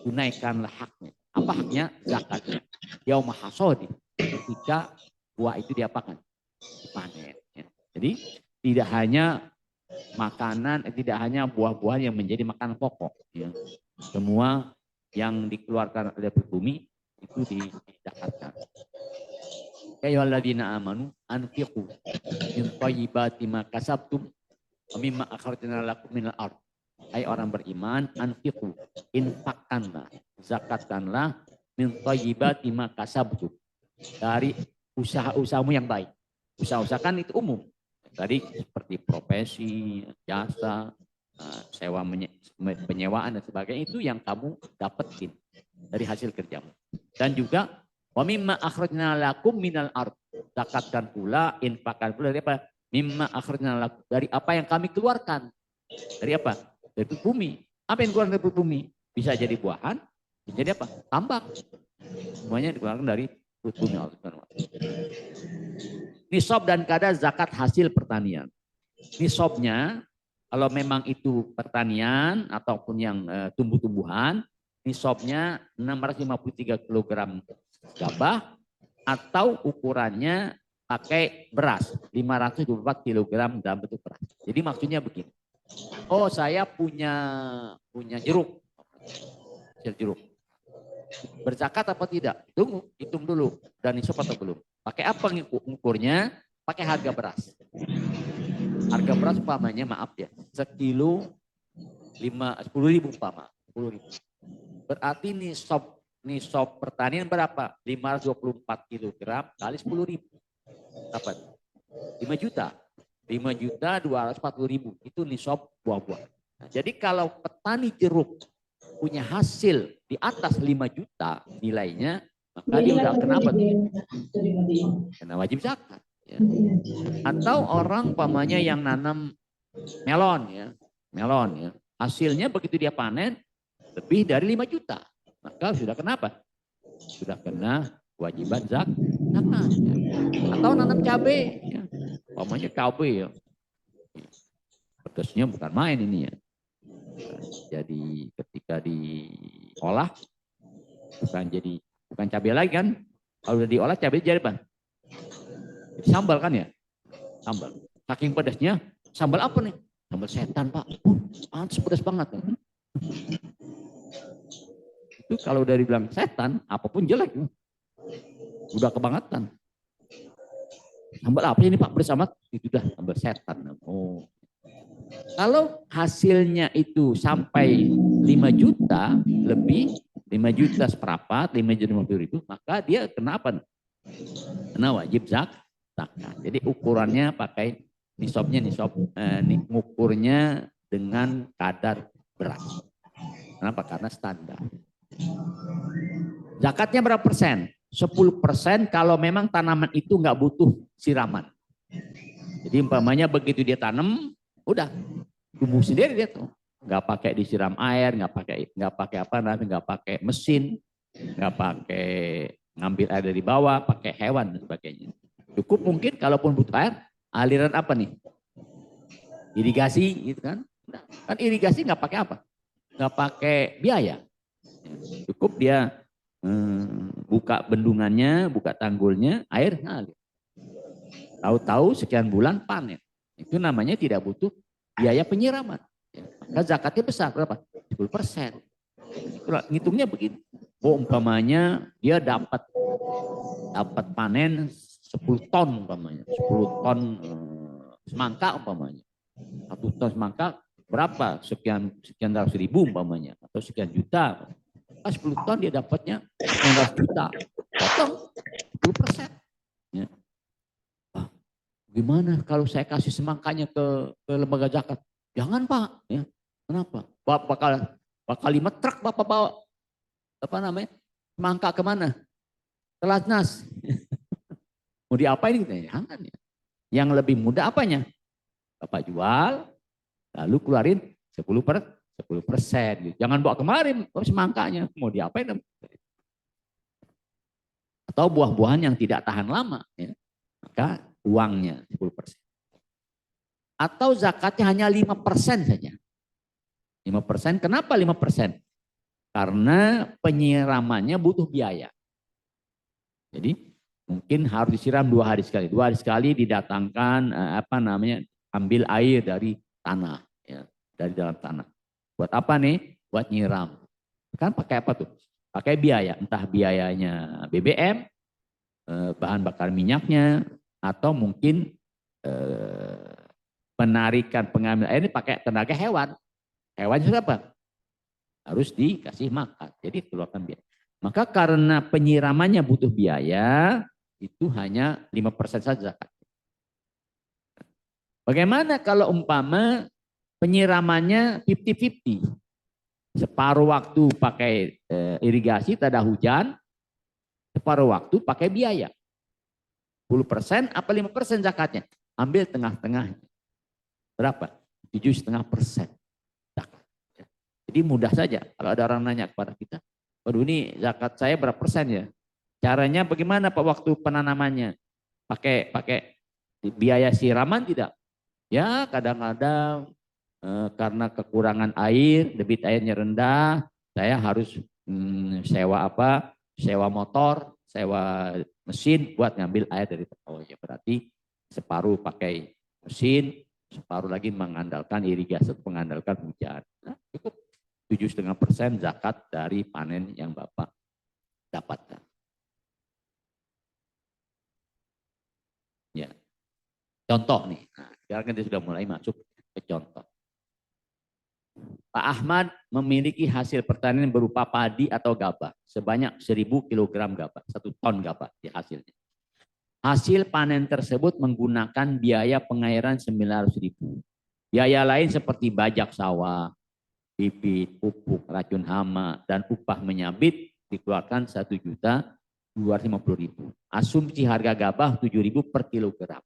tunaikanlah haknya. Apa haknya? Zakatnya. Yauma hasadih, ketika buah itu diapakan? Dipanen. Ya. Jadi tidak hanya makanan, tidak hanya buah-buahan yang menjadi makanan pokok. Ya. Semua yang dikeluarkan dari bumi itu dizakatkan. Ya ayyuhalladzina amanu anfiqu min thayyibati ma kasabtum wa mimma akhrajna lakum minal ardh. Hai orang beriman, anfiqu, infakkanlah, zakatkanlah min thayyibati ma kasabtum, dari usaha-usahamu yang baik. Usaha-usaha kan itu umum. Tadi seperti profesi, jasa, sewa penyewaan dan sebagainya, itu yang kamu dapetin dari hasil kerjamu. Dan juga wa mimma akhrajna lakum minal ardh, zakatkan pula, infakkan pula dari apa? Mimma akhrajna lakum, dari apa yang kami keluarkan. Dari apa? Dari bumi. Apa yang keluar dari bumi? Bisa jadi buahan, bisa jadi apa? Tambak. Semuanya dikeluarkan dari bumi Allah. Nisab dan kadar zakat hasil pertanian. Nisabnya, kalau memang itu pertanian ataupun yang tumbuh-tumbuhan, nisabnya 653 kg gabah, atau ukurannya pakai beras 524 kg dalam bentuk beras. Jadi maksudnya begini. Oh, saya punya jeruk. Jeruk. Berzakat apa tidak? Tunggu, hitung dulu. Dan nisab atau belum? Pakai apa ngukurnya? Pakai harga beras. Harga beras umpamanya, maaf ya, sekilo 10.000 umpama. 10.000. Berarti nisab pertanian berapa? 524 kg kali 10.000. Dapat 5 juta. 5.240.000 itu nisab buah-buah. Nah, jadi kalau petani jeruk punya hasil di atas 5 juta nilainya, maka dia udah kenapa? Kena wajib zakat. Ya. Atau orang umpamanya yang nanam melon ya, hasilnya begitu dia panen lebih dari 5 juta, maka sudah kenapa? Sudah kena kewajiban zakat. Ya. Atau nanam cabai ya. Umpamanya cabai ya, pedasnya bukan main ini ya. Jadi ketika diolah bukan cabai lagi kan. Kalau udah diolah cabai jadi apa? Sambal kan ya? Sambal. Saking pedasnya, sambal apa nih? Sambal setan, Pak. Pantes pedas banget. Itu kalau dari bilang setan, apapun jelek. Udah kebangetan. Sambal apa ini Pak? Pedas amat. Itu udah sambal setan. Oh. Kalau hasilnya itu sampai 5 juta lebih, 5 juta seperempat, 5 juta 50.000, maka dia kena apa? Kena wajib zakat. Jadi ukurannya pakai nisabnya ngukurnya dengan kadar beras. Kenapa? Karena standar. Zakatnya berapa persen? 10% kalau memang tanaman itu nggak butuh siraman. Jadi umpamanya begitu dia tanam, udah tumbuh sendiri dia tuh, nggak pakai disiram air, nggak pakai apa namanya, nggak pakai mesin, nggak pakai ngambil air dari bawah, pakai hewan dan sebagainya. Cukup mungkin kalaupun butuh air, aliran apa nih? Irigasi gitu kan? Nah, kan irigasi nggak pakai apa? Nggak pakai biaya. Cukup dia buka bendungannya, buka tanggulnya, air ngalir. Tahu-tahu sekian bulan panen. Itu namanya tidak butuh biaya penyiraman. Maka zakatnya besar berapa? 10%. Ngitungnya begini. Oh, umpamanya dia dapat panen 10 ton umpamanya. 10 ton semangka umpamanya. 1 ton semangka berapa? Sekian ratus ribu umpamanya. Atau sekian juta. 10 ton dia dapatnya 19 juta. Potong 10%. Ya. Gimana kalau saya kasih semangkanya ke lembaga zakat? Jangan Pak. Ya. Kenapa? Bakal 5 truk Bapak bawa. Apa namanya? Semangka kemana? Ke Latnas. Mau diapain gitu? Jangan ya. Yang lebih mudah apanya? Bapak jual, lalu keluarin 10%. Gitu. Jangan bawa kemarin semangkanya. Mau diapain? Atau buah-buahan yang tidak tahan lama. Ya. Maka uangnya 10%. Atau zakatnya hanya 5% saja. 5%, kenapa 5%? Karena penyiramannya butuh biaya. Jadi mungkin harus disiram 2 hari sekali. 2 hari sekali didatangkan ambil air dari tanah. Ya, dari dalam tanah. Buat apa nih? Buat nyiram. Kan pakai apa tuh? Pakai biaya. Entah biayanya BBM, bahan bakar minyaknya, atau mungkin penarikan pengambil air ini pakai tenaga hewan. Hewan itu apa? Harus dikasih makan. Jadi keluarkan biaya. Maka karena penyiramannya butuh biaya, itu hanya 5% saja. Bagaimana kalau umpama penyiramannya 50-50? Separuh waktu pakai irigasi, tak ada hujan, separuh waktu pakai biaya. 10% apa 5% zakatnya? Ambil tengah-tengahnya. Berapa? 7,5%. Jadi mudah saja. Kalau ada orang nanya kepada kita, waduh ini zakat saya berapa persen ya? Caranya bagaimana Pak waktu penanamannya? Pakai biaya siraman tidak? Ya kadang-kadang karena kekurangan air, debit airnya rendah, saya harus sewa motor, sewa mesin buat ngambil air dari oh ya berarti separuh pakai mesin, separuh lagi mengandalkan irigasi, mengandalkan hujan. Nah, cukup 7,5% zakat dari panen yang Bapak dapatkan. Ya, contoh nih. Nah, sekarang kita sudah mulai masuk ke contoh. Pak Ahmad memiliki hasil pertanian berupa padi atau gabah sebanyak 1.000 kg gabah, 1 ton gabah di hasilnya. Hasil panen tersebut menggunakan biaya pengairan 900.000. Biaya lain seperti bajak sawah, bibit, pupuk, racun hama, dan upah menyabit dikeluarkan 1.250.000. Asumsi harga gabah 7.000 per kilogram.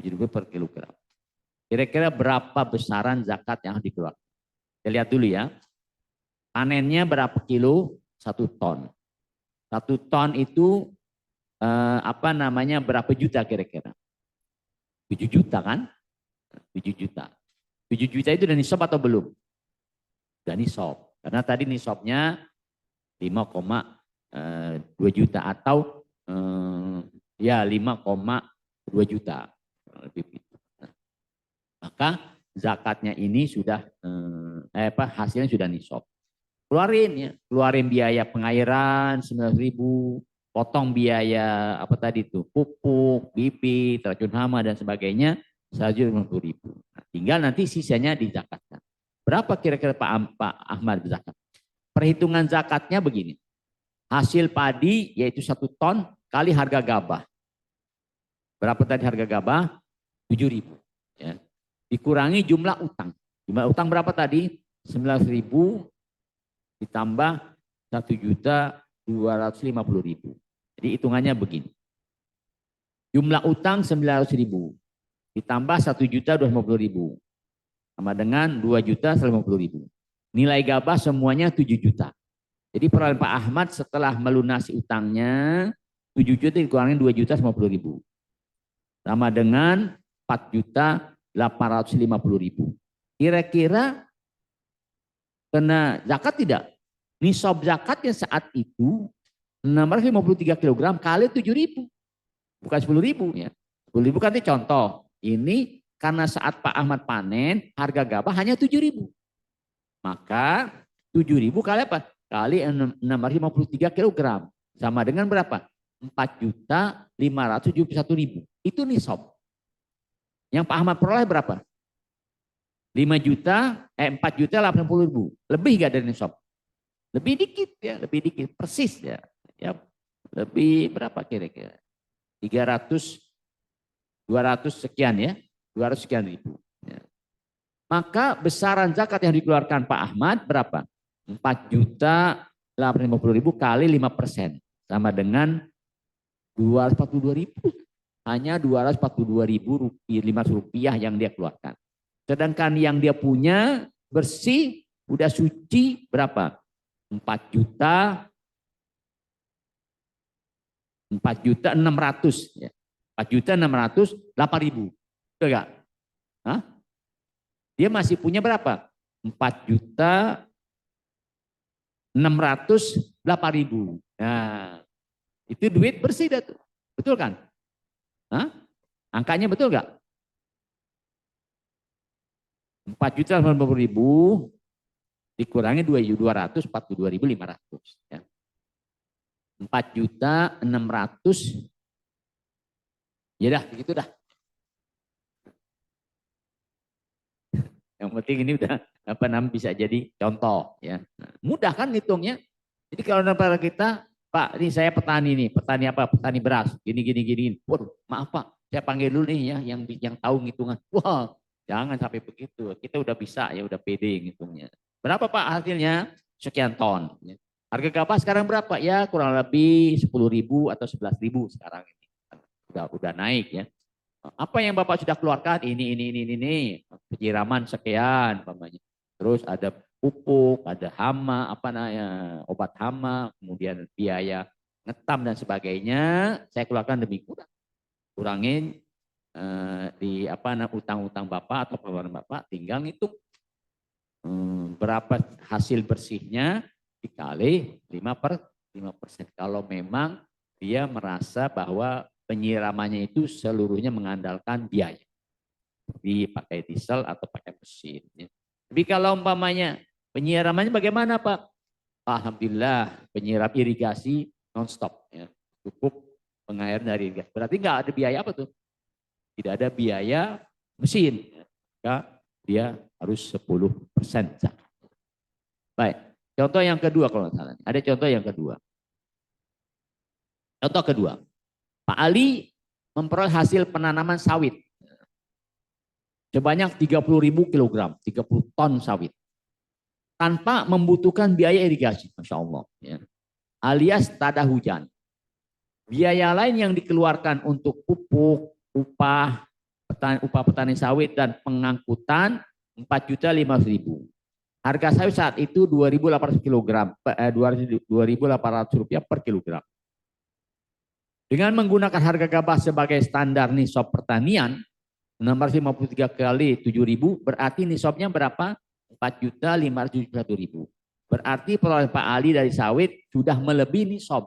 7.000 per kilogram. Kira-kira berapa besaran zakat yang dikeluarkan? Kita lihat dulu ya. Panennya berapa kilo? 1 ton. 1 ton itu berapa juta kira-kira? 7 juta kan? 7 juta. 7 juta itu udah nisab atau belum? Udah nisab. Karena tadi nisabnya 5,5 2 juta atau ya 5,2 juta. Lebih begitu. Maka zakatnya ini sudah hasilnya sudah nisab. Keluarin biaya pengairan 9.000, potong biaya apa tadi itu, pupuk, bibit, racun hama dan sebagainya 150.000. Nah, tinggal nanti sisanya dizakatkan. Berapa kira-kira Pak Ahmad zakat? Perhitungan zakatnya begini. Hasil padi yaitu 1 ton kali harga gabah. Berapa tadi harga gabah? 7.000. Ya. Dikurangi jumlah utang. Jumlah utang berapa tadi? 19.000 ditambah 1.250.000. Jadi hitungannya begini. Jumlah utang 900.000 ditambah 1.250.000 sama dengan 2.150.000. Nilai gabah semuanya 7 juta. Jadi perolehan Pak Ahmad setelah melunasi utangnya 7 juta dikurangi 2.150.000 sama dengan 4.850.000. Kira-kira kena zakat tidak? Nisab zakatnya saat itu 653 kg kali 7.000. Bukan 10.000 ya. 10.000 kan ini contoh. Ini karena saat Pak Ahmad panen harga gabah hanya 7.000. Maka 7.000 kali apa? Kali 653 kg. Sama dengan berapa? 4.571.000. Itu nisab. Yang Pak Ahmad peroleh berapa? 4.080.000. Lebih gak dari nisab? Lebih dikit ya, lebih dikit. Persis ya. Ya, lebih berapa kira-kira? 200 sekian ya. 200 sekian ribu. Ya. Maka besaran zakat yang dikeluarkan Pak Ahmad berapa? 4.850.000 kali 5%. Sama dengan 242.000. Hanya 242.000 rupiah yang dia keluarkan. Sedangkan yang dia punya bersih, udah suci berapa? 4.600.000 ya. 4.608.000. Betul enggak? Hah? Dia masih punya berapa? 4.608.000. Nah, itu duit bersih dah tuh. Betul kan? Hah? Angkanya betul enggak? 4.850.000 dikurangi 2.242.500 ya. 4.600.000 ya dah begitu dah. Yang penting ini udah bisa jadi contoh ya. Nah, mudah kan hitungnya. Jadi kalau negara kita, Pak, ini saya petani nih, petani apa? Petani beras. Gini. Waduh, maaf Pak, saya panggil dulu nih ya yang tahu ngitungan. Wah, jangan sampai begitu. Kita udah bisa ya, udah pede ngitungnya. Berapa Pak hasilnya? Sekian ton. Ya. Harga gabah sekarang berapa? Ya kurang lebih 10.000 atau 11.000 sekarang ini. Udah naik ya. Apa yang Bapak sudah keluarkan? Ini. Penyiraman sekian, umpamanya. Terus ada pupuk, ada hama, obat hama, kemudian biaya ngetam dan sebagainya. Saya keluarkan demi kurang. Kurangin di utang-utang Bapak atau pengeluaran Bapak, tinggal ngitung berapa hasil bersihnya dikali 5%. Kalau memang dia merasa bahwa penyiramannya itu seluruhnya mengandalkan biaya. Jadi pakai diesel atau pakai mesin. Ya. Tapi kalau umpamanya penyiramannya bagaimana Pak? Alhamdulillah penyiram irigasi non-stop. Ya. Cukup pengairan dari irigasi. Berarti nggak ada biaya apa tuh? Tidak ada biaya mesin. Ya. Maka dia harus 10% zakat. Baik, contoh yang kedua kalau salah. Ada contoh yang kedua. Contoh kedua. Pak Ali memperoleh hasil penanaman sawit sebanyak 30.000 kilogram, 30 ton sawit. Tanpa membutuhkan biaya irigasi, Masya Allah. Ya. Alias tak ada hujan. Biaya lain yang dikeluarkan untuk pupuk, upah petani sawit dan pengangkutan 4.500.000. Harga sawit saat itu 2.800 rupiah per kilogram. Dengan menggunakan harga gabah sebagai standar nisab pertanian, 653 kali 7.000 berarti nisabnya berapa? 4.571.000. Berarti peroleh Pak Ali dari sawit sudah melebihi nisab.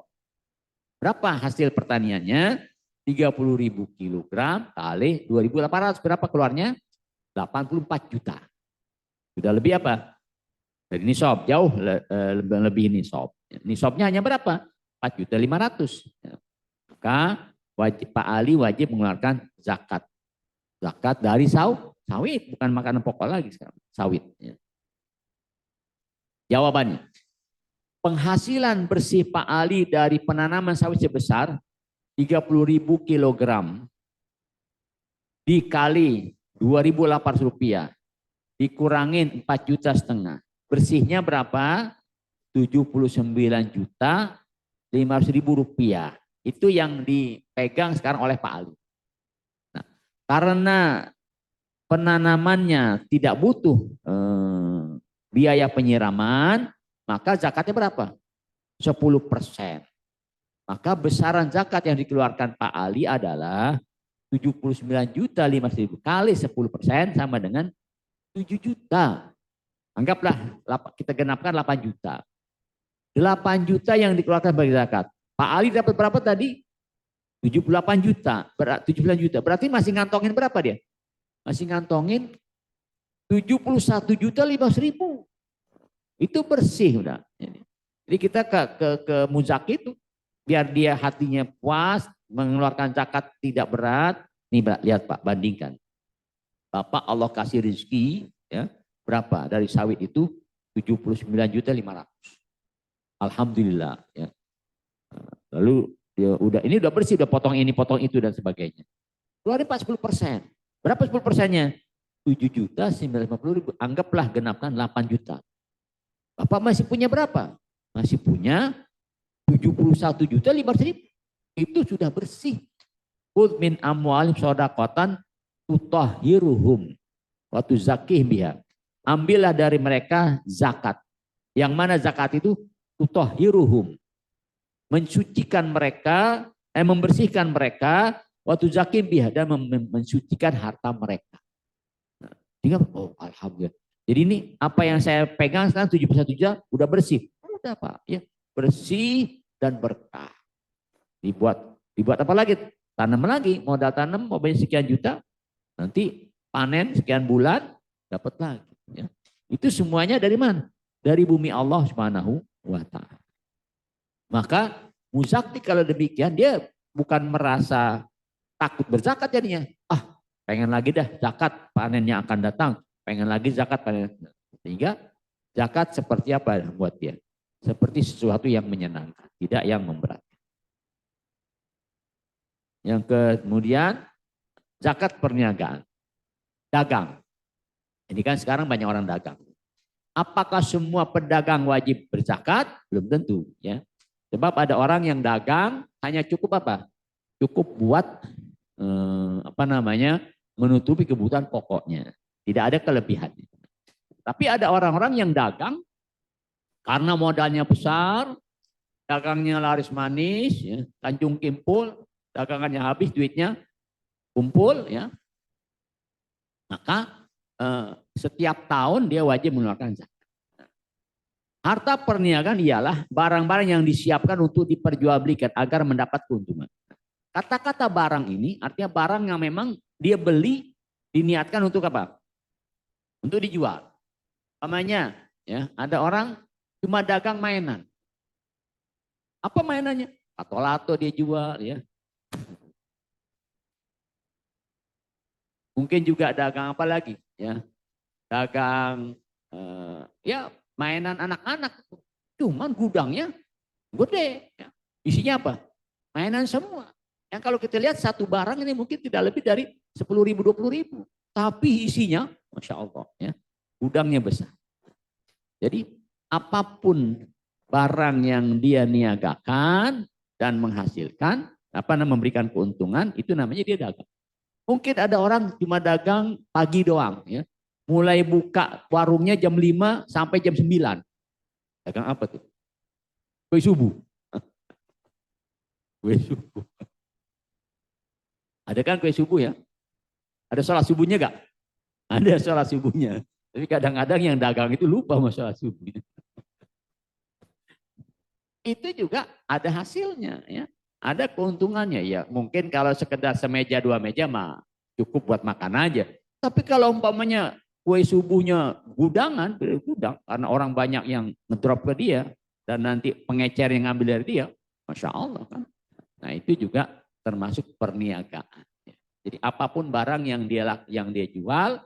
Berapa hasil pertaniannya? 30.000 kilogram kali 2.800. Berapa keluarnya? 84 juta. Sudah lebih apa? Dari nisab, jauh lebih nisab. Nisabnya hanya berapa? 4.500.000. Maka Pak Ali wajib mengeluarkan zakat. Zakat dari sawit, bukan makanan pokok lagi sekarang. Sawit. Jawabannya, penghasilan bersih Pak Ali dari penanaman sawit sebesar 30.000 kilogram dikali 2.800 rupiah dikurangin 4,5 juta. Bersihnya berapa? 79.500.000 rupiah. Itu yang dipegang sekarang oleh Pak Ali. Nah, karena penanamannya tidak butuh biaya penyiraman, maka zakatnya berapa? 10%. Maka besaran zakat yang dikeluarkan Pak Ali adalah 79.500.000 kali 10% sama dengan 7 juta. Anggaplah kita genapkan 8 juta. 8 juta yang dikeluarkan bagi zakat. Pak Ali dapat berapa tadi? 78 juta. 79 juta. Berarti masih ngantongin berapa dia? Masih ngantongin 71.500.000. Itu bersih udah. Jadi kita ke muzaki itu biar dia hatinya puas, mengeluarkan zakat tidak berat. Nih lihat Pak, bandingkan. Bapak Allah kasih rezeki ya, berapa? Dari sawit itu 79.500.000. Alhamdulillah ya. Lalu dia ini udah bersih, udah potong ini, potong itu dan sebagainya. Keluarin 40%. Berapa 10%-nya? 7.950.000. Anggaplah genapkan 8 juta. Bapak masih punya berapa? Masih punya 71.500.000. Itu sudah bersih. Qul min amwalim shadaqatan tutahhiruhum wa tuzakkih biha. Ambillah dari mereka zakat. Yang mana zakat itu tutahhiruhum. Mensucikan mereka, membersihkan mereka, wa tuzakkih biha, dan mensucikan harta mereka. Nah, tinggal, oh alhamdulillah. Jadi ini apa yang saya pegang sekarang 71 juta udah bersih. Udah Pak, ya bersih dan berkah. Dibuat apa lagi? Tanam lagi, modal tanam mau banyak sekian juta, nanti panen sekian bulan dapat lagi. Ya. Itu semuanya dari mana? Dari bumi Allah Subhanahu wa Ta'ala. Maka muzakti kalau demikian dia bukan merasa takut berzakat jadinya. Ah, pengen lagi dah zakat panennya akan datang. Pengen lagi zakat panen. Sehingga zakat seperti apa buat dia? Seperti sesuatu yang menyenangkan, tidak yang memberatkan. Yang kemudian zakat perniagaan, dagang. Ini kan sekarang banyak orang dagang. Apakah semua pedagang wajib berzakat? Belum tentu, ya. Sebab ada orang yang dagang hanya cukup apa? Cukup buat menutupi kebutuhan pokoknya. Tidak ada kelebihannya. Tapi ada orang-orang yang dagang karena modalnya besar, dagangnya laris manis, ya, kanjung kimpul, dagangannya habis, duitnya kumpul, ya. Maka setiap tahun dia wajib mengeluarkan zakat. Harta perniagaan ialah barang-barang yang disiapkan untuk diperjualbelikan agar mendapat keuntungan. Kata-kata barang ini artinya barang yang memang dia beli diniatkan untuk apa? Untuk dijual. Namanya, ya, ada orang cuma dagang mainan. Apa mainannya? Lato-lato dia jual, ya. Mungkin juga dagang apa lagi, ya? Dagang ya mainan anak-anak. Cuman gudangnya gede, ya. Isinya apa? Mainan semua. Yang kalau kita lihat satu barang ini mungkin tidak lebih dari 10.000, 20.000. Tapi isinya, Masya Allah, ya, gudangnya besar. Jadi apapun barang yang dia niagakan dan menghasilkan, memberikan keuntungan, itu namanya dia dagang. Mungkin ada orang cuma dagang pagi doang, ya. Mulai buka warungnya jam 5 sampai jam 9. Dagang apa tuh? Kue subuh. Kue subuh. Ada kan kue subuh, ya? Ada sholat subuhnya enggak? Ada sholat subuhnya. Tapi kadang-kadang yang dagang itu lupa sama sholat subuh. itu juga ada hasilnya ya. Ada keuntungannya ya. Mungkin kalau sekedar semeja dua meja mah cukup buat makan aja. Tapi kalau umpamanya kue subuhnya gudangan, gudang karena orang banyak yang ngedrop ke dia dan nanti pengecer yang ngambil dari dia, Masya Allah kan. Nah itu juga termasuk perniagaan. Jadi apapun barang yang dia jual,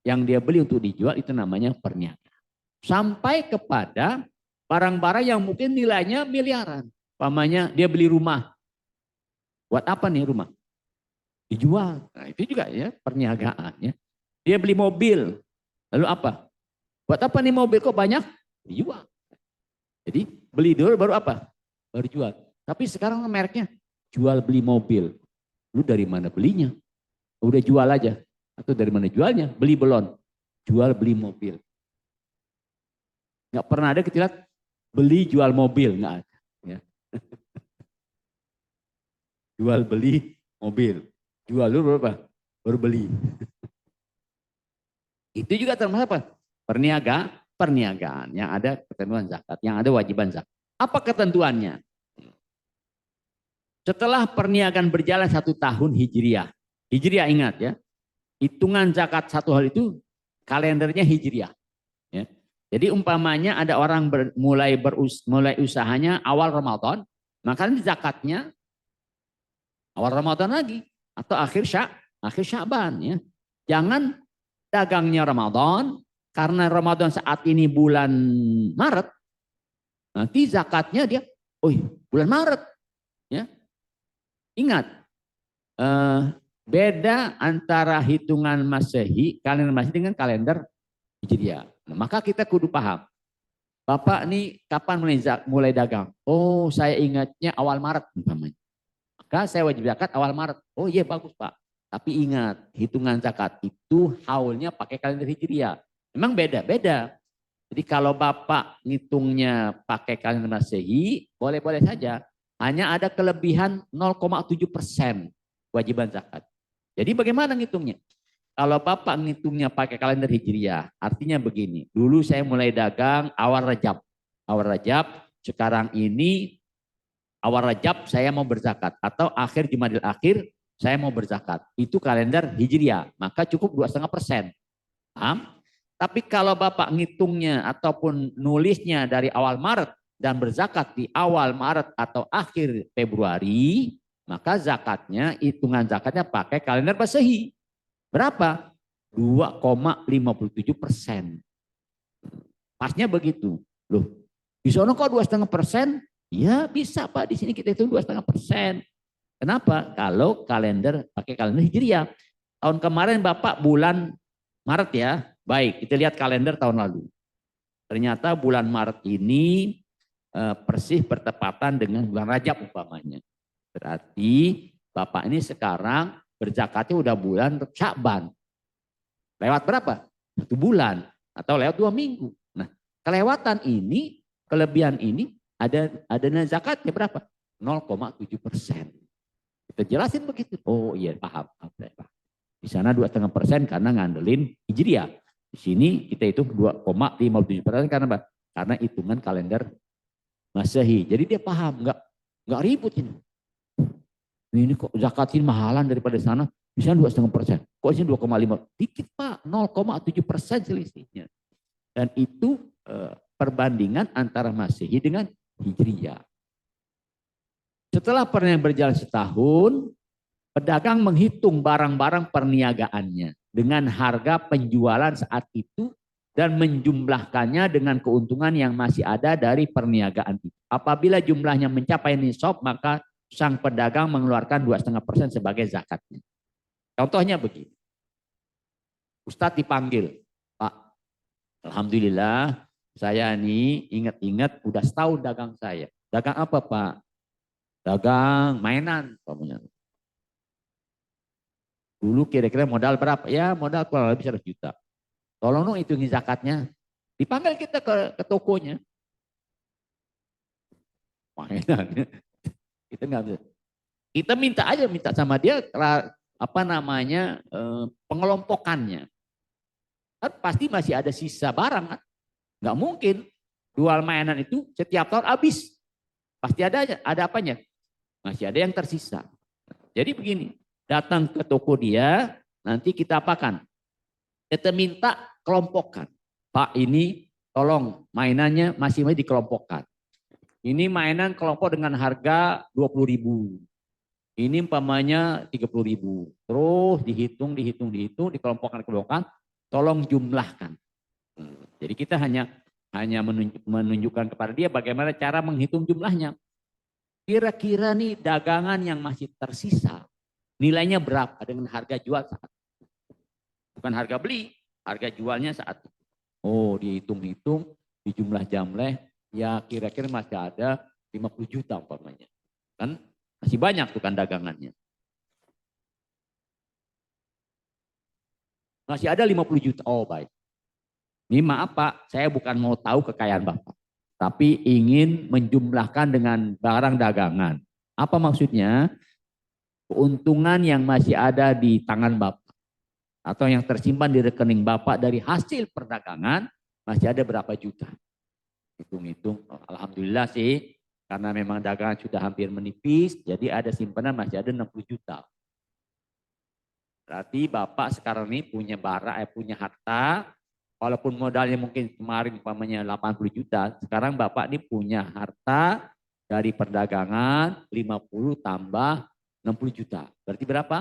yang dia beli untuk dijual itu namanya perniagaan. Sampai kepada barang-barang yang mungkin nilainya miliaran. Umpamanya dia beli rumah. Buat apa nih rumah? Dijual. Nah itu juga ya perniagaan ya. Dia beli mobil. Lalu apa? Buat apa nih mobil kok banyak? Dijual. Jadi beli dulu baru apa? Baru jual. Tapi sekarang mereknya jual beli mobil. Lu dari mana belinya? Udah jual aja. Atau dari mana jualnya? Beli belum. Jual beli mobil. Nggak pernah ada kita lihat beli jual mobil. Nggak ada. Ya. Jual beli mobil. Jual dulu berapa? Baru beli. Itu juga termasuk apa? Perniagaan yang ada ketentuan zakat, yang ada wajiban zakat. Apa ketentuannya? Setelah perniagaan berjalan 1 tahun Hijriah. Hijriah ingat ya. Hitungan zakat 1 hari itu kalendernya Hijriah. Ya. Jadi umpamanya ada orang mulai usahanya awal Ramadan, maka zakatnya awal Ramadan lagi atau akhir Sya'ban ya. Jangan dagangnya Ramadan karena Ramadan saat ini bulan Maret. Nanti zakatnya dia bulan Maret ya. Ingat beda antara hitungan Masehi, kalender Masehi dengan kalender Hijriah. Nah, maka kita kudu paham. Bapak nih kapan mulai dagang? Oh, saya ingatnya awal Maret umpamanya. Maka saya wajib zakat awal Maret. Oh iya bagus Pak. Tapi ingat, hitungan zakat itu haulnya pakai kalender Hijriah. Memang beda-beda. Jadi kalau Bapak ngitungnya pakai kalender Masehi, boleh-boleh saja. Hanya ada kelebihan 0,7% kewajiban zakat. Jadi bagaimana ngitungnya? Kalau Bapak ngitungnya pakai kalender Hijriah, artinya begini. Dulu saya mulai dagang awal Rajab. Awal Rajab, sekarang ini awal Rajab saya mau berzakat atau akhir Jumadil Akhir saya mau berzakat. Itu kalender Hijriah, maka cukup 2,5%. Paham? Tapi kalau Bapak ngitungnya ataupun nulisnya dari awal Maret dan berzakat di awal Maret atau akhir Februari, maka zakatnya, hitungan zakatnya pakai kalender Masehi. Berapa? 2,57%. Pasnya begitu. Loh, di sana kok 2,5%? Ya bisa Pak, di sini kita hitung 2,5%. Kenapa? Kalau kalender pakai kalender Hijriah. Tahun kemarin Bapak bulan Maret ya. Baik, kita lihat kalender tahun lalu. Ternyata bulan Maret ini persis bertepatan dengan bulan Rajab umpamanya. Berarti Bapak ini sekarang berzakatnya udah bulan Sya'ban. Lewat berapa? 1 bulan atau lewat 2 minggu. Nah, kelewatan ini, kelebihan ini ada zakatnya berapa? 0,7%. Kita jelasin begitu. Oh iya paham. Di sana 2,5% karena ngandelin Hijriah. Di sini kita hitung 2,57% karena apa? Karena hitungan kalender Masehi. Jadi dia paham, nggak ribut ini. Ini kok zakatin mahalan daripada sana. Bisa 2,5%. Kok sini 2,5? Dikit Pak, 0,7% selisihnya. Dan itu perbandingan antara Masehi dengan Hijriah. Setelah perniagaan berjalan setahun, pedagang menghitung barang-barang perniagaannya dengan harga penjualan saat itu dan menjumlahkannya dengan keuntungan yang masih ada dari perniagaan itu. Apabila jumlahnya mencapai nisab, maka sang pedagang mengeluarkan 2,5% sebagai zakatnya. Contohnya begini. Ustadz dipanggil, Pak, alhamdulillah saya ini ingat-ingat udah setahun dagang saya. Dagang apa Pak? Dagang mainan. Dulu kira-kira modal berapa? Ya modal kurang lebih 100 juta. Tolong dong hitungin zakatnya. Dipanggil kita ke tokonya. Mainan. Kita nggak bisa. Kita minta sama dia pengelompokannya. Kan pasti masih ada sisa barang kan. Nggak mungkin jual mainan itu setiap tahun habis. Pasti ada apanya? Masih ada yang tersisa. Jadi begini, datang ke toko dia, nanti kita apakan? Kita minta kelompokkan. Pak, ini tolong mainannya masih dikelompokkan. Ini mainan kelompok dengan harga 20.000. Ini umpamanya 30.000. Terus dihitung, dikelompokkan, tolong jumlahkan. Jadi kita hanya menunjukkan kepada dia bagaimana cara menghitung jumlahnya. Kira-kira nih dagangan yang masih tersisa, nilainya berapa dengan harga jual saat itu. Bukan harga beli, harga jualnya saat itu. Oh, dihitung-hitung, di jumlah jamleh, ya kira-kira masih ada 50 juta umpamanya. Kan masih banyak tuh kan dagangannya. Masih ada 50 juta. Oh baik. Ini maaf Pak, saya bukan mau tahu kekayaan Bapak. Tapi ingin menjumlahkan dengan barang dagangan. Apa maksudnya? Keuntungan yang masih ada di tangan Bapak. Atau yang tersimpan di rekening Bapak dari hasil perdagangan, masih ada berapa juta. Hitung-hitung, alhamdulillah sih. Karena memang dagangan sudah hampir menipis, jadi ada simpanan masih ada 60 juta. Berarti Bapak sekarang ini punya punya harta, walaupun modalnya mungkin kemarin umpamanya 80 juta, sekarang Bapak ini punya harta dari perdagangan 50 tambah 60 juta. Berarti berapa?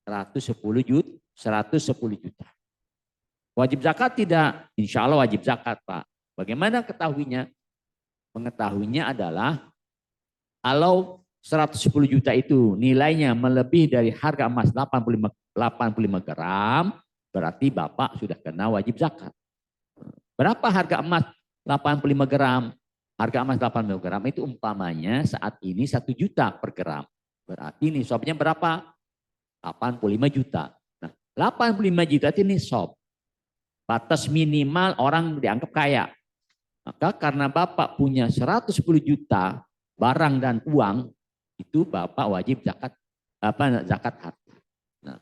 110 juta. 110 juta. Wajib zakat tidak? Insya Allah wajib zakat Pak. Bagaimana ketahuinya? Mengetahuinya adalah kalau 110 juta itu nilainya melebihi dari harga emas 85 gram, berarti Bapak sudah kena wajib zakat. Berapa harga emas 85 gram? Harga emas 85 gram itu umpamanya saat ini 1 juta per gram. Berarti nisabnya berapa? 85 juta. Nah, 85 juta itu nisab. Batas minimal orang dianggap kaya. Maka karena Bapak punya 110 juta barang dan uang, itu Bapak wajib zakat harta. Nah,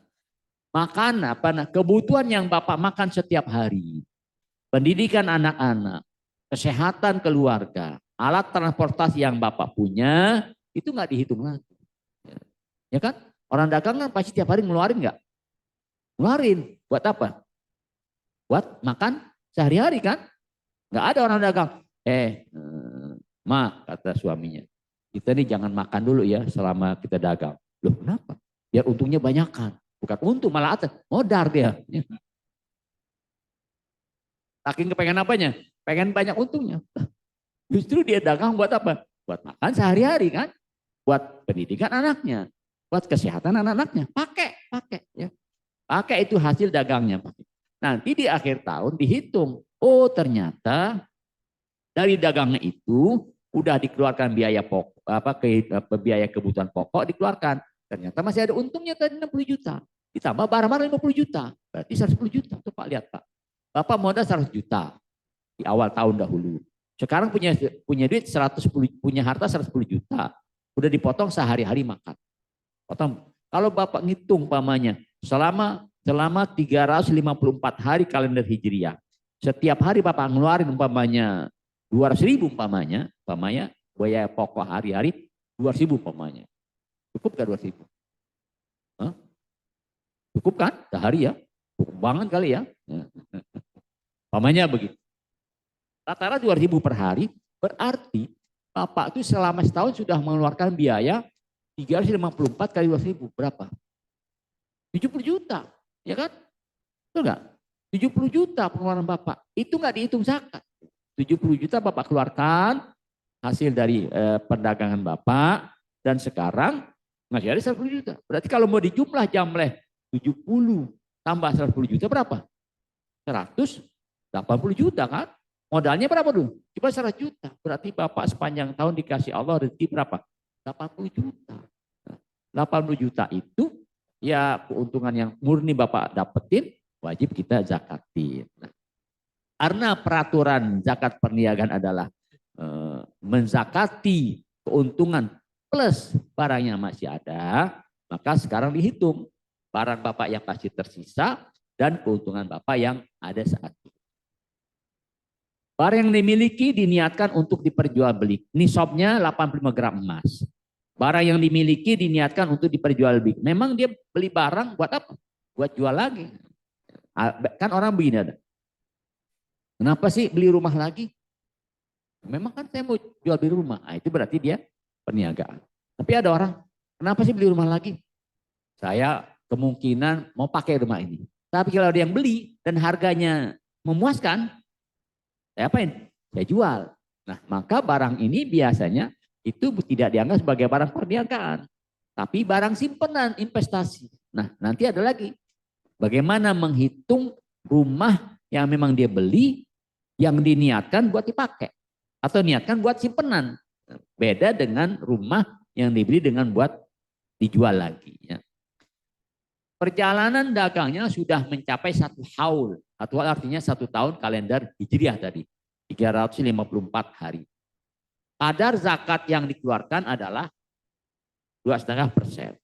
makan kebutuhan yang Bapak makan setiap hari, pendidikan anak-anak, kesehatan keluarga, alat transportasi yang Bapak punya, itu nggak dihitung lagi. Ya kan? Orang dagang kan pasti tiap hari ngeluarin nggak? Ngeluarin. Buat apa? Buat makan sehari-hari kan? Nggak ada orang dagang. Ma, kata suaminya, kita nih jangan makan dulu ya selama kita dagang. Loh kenapa? Biar untungnya banyakan. Bukan untung, malah atas. Modar dia. Saking kepengen apanya? Pengen banyak untungnya. Justru dia dagang buat apa? Buat makan sehari-hari kan? Buat pendidikan anaknya. Buat kesehatan anak-anaknya. Pakai. Ya. Pakai itu hasil dagangnya. Nanti di akhir tahun dihitung. Oh ternyata dari dagangnya itu udah dikeluarkan biaya pokok, biaya kebutuhan pokok dikeluarkan. Ternyata masih ada untungnya tadi 60 juta. Ditambah barang-barang 50 juta. Berarti 110 juta. Tuh Pak lihat Pak. Bapak modal 100 juta di awal tahun dahulu. Sekarang punya duit 110, punya harta 110 juta. Udah dipotong sehari-hari makan. Potong. Kalau Bapak ngitung pamannya selama 354 hari kalender Hijriah. Setiap hari Bapak ngeluarin umpamanya 200.000 umpamanya biaya pokok hari-hari 200.000 umpamanya. Cukup gak 200.000? Hah? Cukup kan sehari ya? Cukup banget kali ya. Umpamanya begitu. Rata-rata 200.000 per hari berarti Bapak itu selama setahun sudah mengeluarkan biaya 354 kali 200.000 berapa? 70 juta. Ya kan? Betul nggak? 70 juta pengeluaran Bapak. Itu nggak dihitung zakat. 70 juta Bapak keluarkan hasil dari perdagangan Bapak. Dan sekarang masih ada 110 juta. Berarti kalau mau dijumlah jamleh 70 tambah 110 juta berapa? 180 juta kan? Modalnya berapa dulu? Coba 100 juta. Berarti Bapak sepanjang tahun dikasih Allah rezeki berapa? 80 juta. 80 juta itu ya keuntungan yang murni Bapak dapetin, wajib kita zakatin. Nah, karena peraturan zakat perniagaan adalah menzakati keuntungan plus barang yang masih ada, maka sekarang dihitung barang Bapak yang masih tersisa dan keuntungan Bapak yang ada saat ini. Barang yang dimiliki diniatkan untuk diperjualbelikan. Nisabnya 85 gram emas. Barang yang dimiliki diniatkan untuk diperjualbelikan. Memang dia beli barang buat apa? Buat jual lagi. Kan orang begini ada. Kenapa sih beli rumah lagi? Memang kan saya mau jual beli rumah. Nah, itu berarti dia perniagaan. Tapi ada orang, kenapa sih beli rumah lagi? Saya kemungkinan mau pakai rumah ini. Tapi kalau ada yang beli dan harganya memuaskan, saya apain? Saya jual. Nah, maka barang ini biasanya itu tidak dianggap sebagai barang perniagaan. Tapi barang simpanan, investasi. Nah, nanti ada lagi. Bagaimana menghitung rumah yang memang dia beli, yang diniatkan buat dipakai. Atau niatkan buat simpenan. Beda dengan rumah yang dibeli dengan buat dijual lagi. Ya. Perjalanan dagangnya sudah mencapai 1 haul. 1 haul artinya 1 tahun kalender Hijriah tadi. 354 hari. Kadar zakat yang dikeluarkan adalah 2,5%.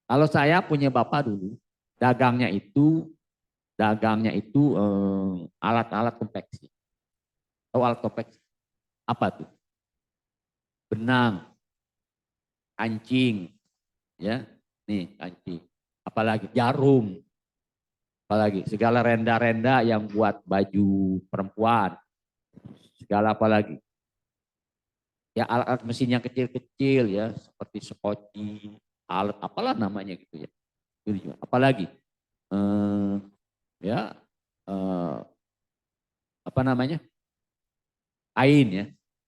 Kalau saya punya bapak dulu, dagangnya itu alat-alat konveksi. Tahu alat konveksi? Apa tuh? Benang, kancing, ya, nih kancing. Apalagi jarum, apalagi segala renda-renda yang buat baju perempuan, segala apalagi. Ya alat-alat mesin yang kecil-kecil ya, seperti sekoci, alat apalah namanya gitu ya. Apalagi apa namanya? Kain ya.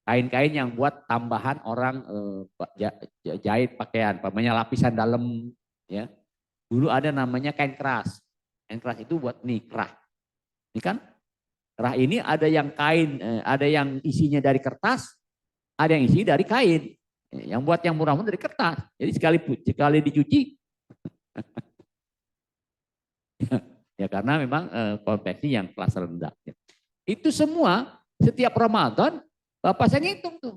Kain-kain yang buat tambahan orang jahit pakaian, namanya lapisan dalam ya. Dulu ada namanya kain keras. Kain keras itu buat nih kerah. Ini kan kerah ini ada yang kain, ada yang isinya dari kertas, ada yang isi dari kain. Yang buat yang murah-murah dari kertas. Jadi sekali dicuci ya karena memang konveksi yang kelas rendah. Ya. Itu semua setiap Ramadan Bapak saya ngitung tuh.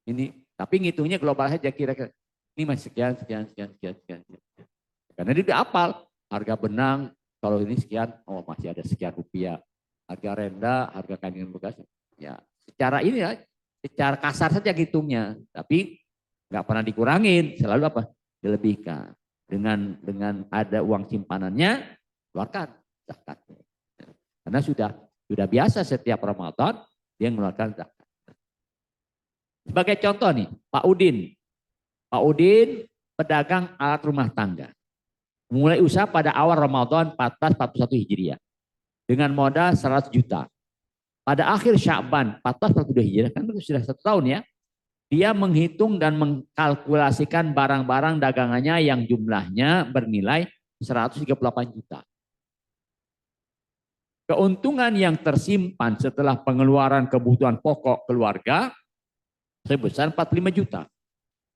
Ini tapi ngitungnya global aja kira-kira. Ini masih sekian. Karena dia udah hafal harga benang kalau ini sekian, oh masih ada sekian rupiah. Harga renda, harga kain bekas. Ya, secara ini ya, secara kasar saja ngitungnya, tapi nggak pernah dikurangin, selalu apa? Dilebihkan. Dengan ada uang simpanannya, keluarkan zakat. Karena sudah biasa setiap Ramadan dia mengeluarkan zakat. Sebagai contoh nih, Pak Udin. Pak Udin pedagang alat rumah tangga. Mulai usaha pada awal Ramadan 1441 Hijriah. Dengan modal 100 juta. Pada akhir Sya'ban 1442 Hijriah, kan itu sudah 1 tahun ya. Dia menghitung dan mengkalkulasikan barang-barang dagangannya yang jumlahnya bernilai 138 juta. Keuntungan yang tersimpan setelah pengeluaran kebutuhan pokok keluarga sebesar 45 juta.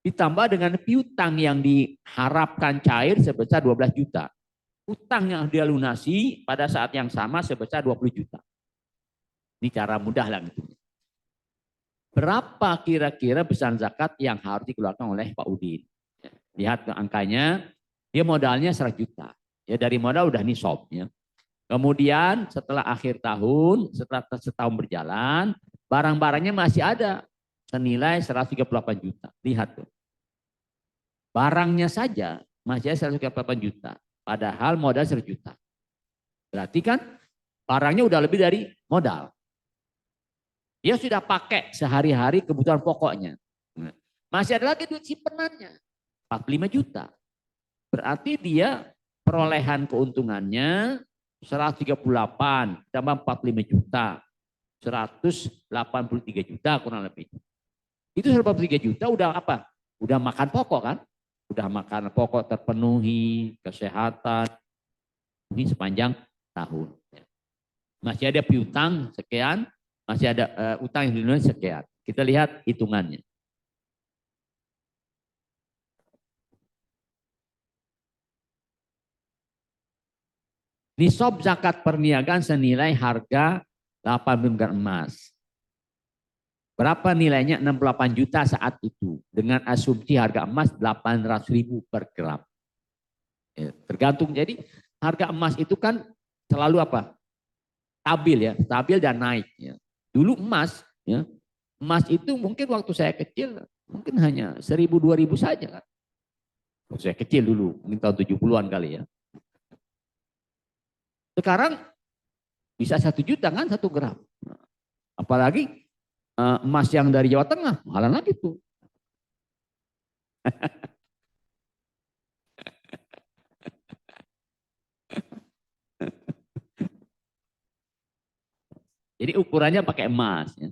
Ditambah dengan piutang yang diharapkan cair sebesar 12 juta. Utang yang dia lunasi pada saat yang sama sebesar 20 juta. Ini cara mudah lah gitu. Berapa kira-kira besaran zakat yang harus dikeluarkan oleh Pak Udin? Lihat angkanya, dia modalnya 100 juta. Ya dari modal udah nisab ya. Kemudian setelah akhir tahun, setelah setahun berjalan, barang-barangnya masih ada senilai 138 juta. Lihat tuh. Barangnya saja masih ada 138 juta. Padahal modal 100 juta. Berarti kan barangnya udah lebih dari modal. Dia sudah pakai sehari-hari kebutuhan pokoknya. Masih ada lagi duit simpenannya. 45 juta. Berarti dia perolehan keuntungannya 138 tambah 45 juta. 183 juta kurang lebih. Itu 183 juta udah apa? Udah makan pokok kan? Udah makan pokok terpenuhi, kesehatan, ini sepanjang tahun. Masih ada piutang sekian, masih ada utang yang dilunasi sekian. Kita lihat hitungannya. Nisab zakat perniagaan senilai harga 8 gram emas. Berapa nilainya? 68 juta saat itu. Dengan asumsi harga emas 800.000 per gram. Ya, tergantung. Jadi harga emas itu kan selalu apa? stabil ya, stabil dan naik ya. Dulu emas ya, emas itu mungkin waktu saya kecil mungkin hanya 1.000-2.000 saja kan. Waktu saya kecil dulu, mungkin tahun 70-an kali ya. Sekarang bisa 1 juta kan 1 gram. Apalagi emas yang dari Jawa Tengah, malah lagi tuh. Jadi ukurannya pakai emas. Ya.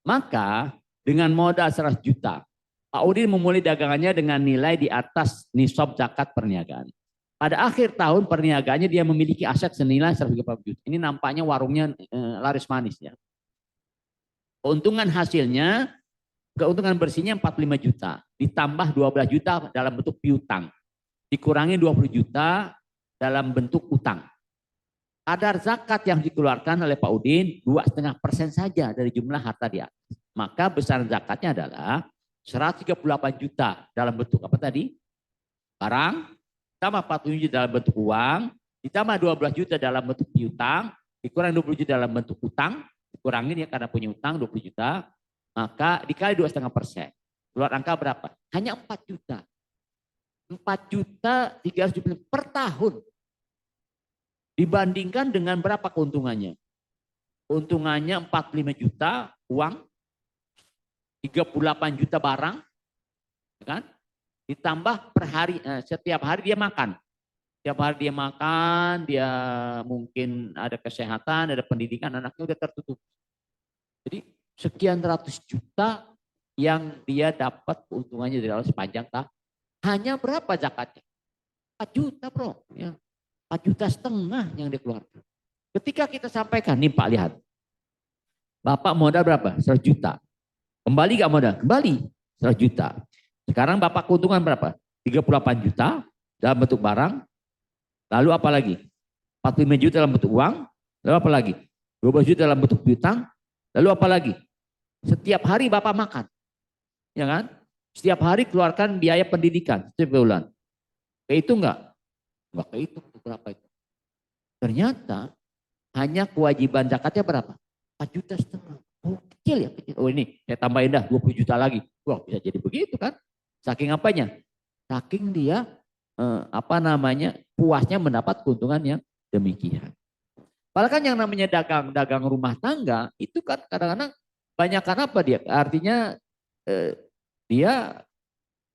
Maka dengan modal 100 juta, Pak Udin memulai dagangannya dengan nilai di atas nisab zakat perniagaan. Pada akhir tahun perniagaannya dia memiliki aset senilai 130 juta. Ini nampaknya warungnya laris manis ya. Keuntungan hasilnya, keuntungan bersihnya 45 juta. Ditambah 12 juta dalam bentuk piutang. Dikurangi 20 juta dalam bentuk utang. Kadar zakat yang dikeluarkan oleh Pak Udin 2,5% saja dari jumlah harta dia. Maka besaran zakatnya adalah 138 juta dalam bentuk apa tadi? Barang, ditambah 47 juta dalam bentuk uang, ditambah 12 juta dalam bentuk piutang, dikurangi 20 juta dalam bentuk utang, dikurangi dia karena punya utang 20 juta, maka dikali 2,5%. Keluar angka berapa? Hanya 4 juta. 4 juta 370 per tahun. Dibandingkan dengan berapa keuntungannya? Keuntungannya 45 juta uang, 38 juta barang, kan? Ditambah per hari, setiap hari dia makan. Setiap hari dia makan, dia mungkin ada kesehatan, ada pendidikan, anaknya udah tertutup. Jadi sekian ratus juta yang dia dapat keuntungannya dari Allah sepanjang tahun. Hanya berapa zakatnya? 4 juta bro. Ya. 4,5 juta yang dikeluarkan. Ketika kita sampaikan, nih Pak lihat. Bapak modal berapa? 100 juta. Kembali gak modal? Kembali 100 juta. Sekarang Bapak keuntungan berapa? 38 juta dalam bentuk barang. Lalu apa lagi? 45 juta dalam bentuk uang. Lalu apa lagi? 12 juta dalam bentuk piutang. Lalu apa lagi? Setiap hari Bapak makan. Ya kan? Setiap hari keluarkan biaya pendidikan setiap bulan. Kehitung enggak? Enggak kehitung berapa itu. Ternyata hanya kewajiban zakatnya berapa? 4,5 juta. Oh kecil ya, kecil. Oh ini saya tambahin dah 20 juta lagi. Wah bisa jadi begitu kan? Saking apanya? Saking dia puasnya mendapat keuntungan yang demikian. Padahal kan yang namanya dagang rumah tangga itu kan kadang-kadang banyak kan apa dia? Artinya dia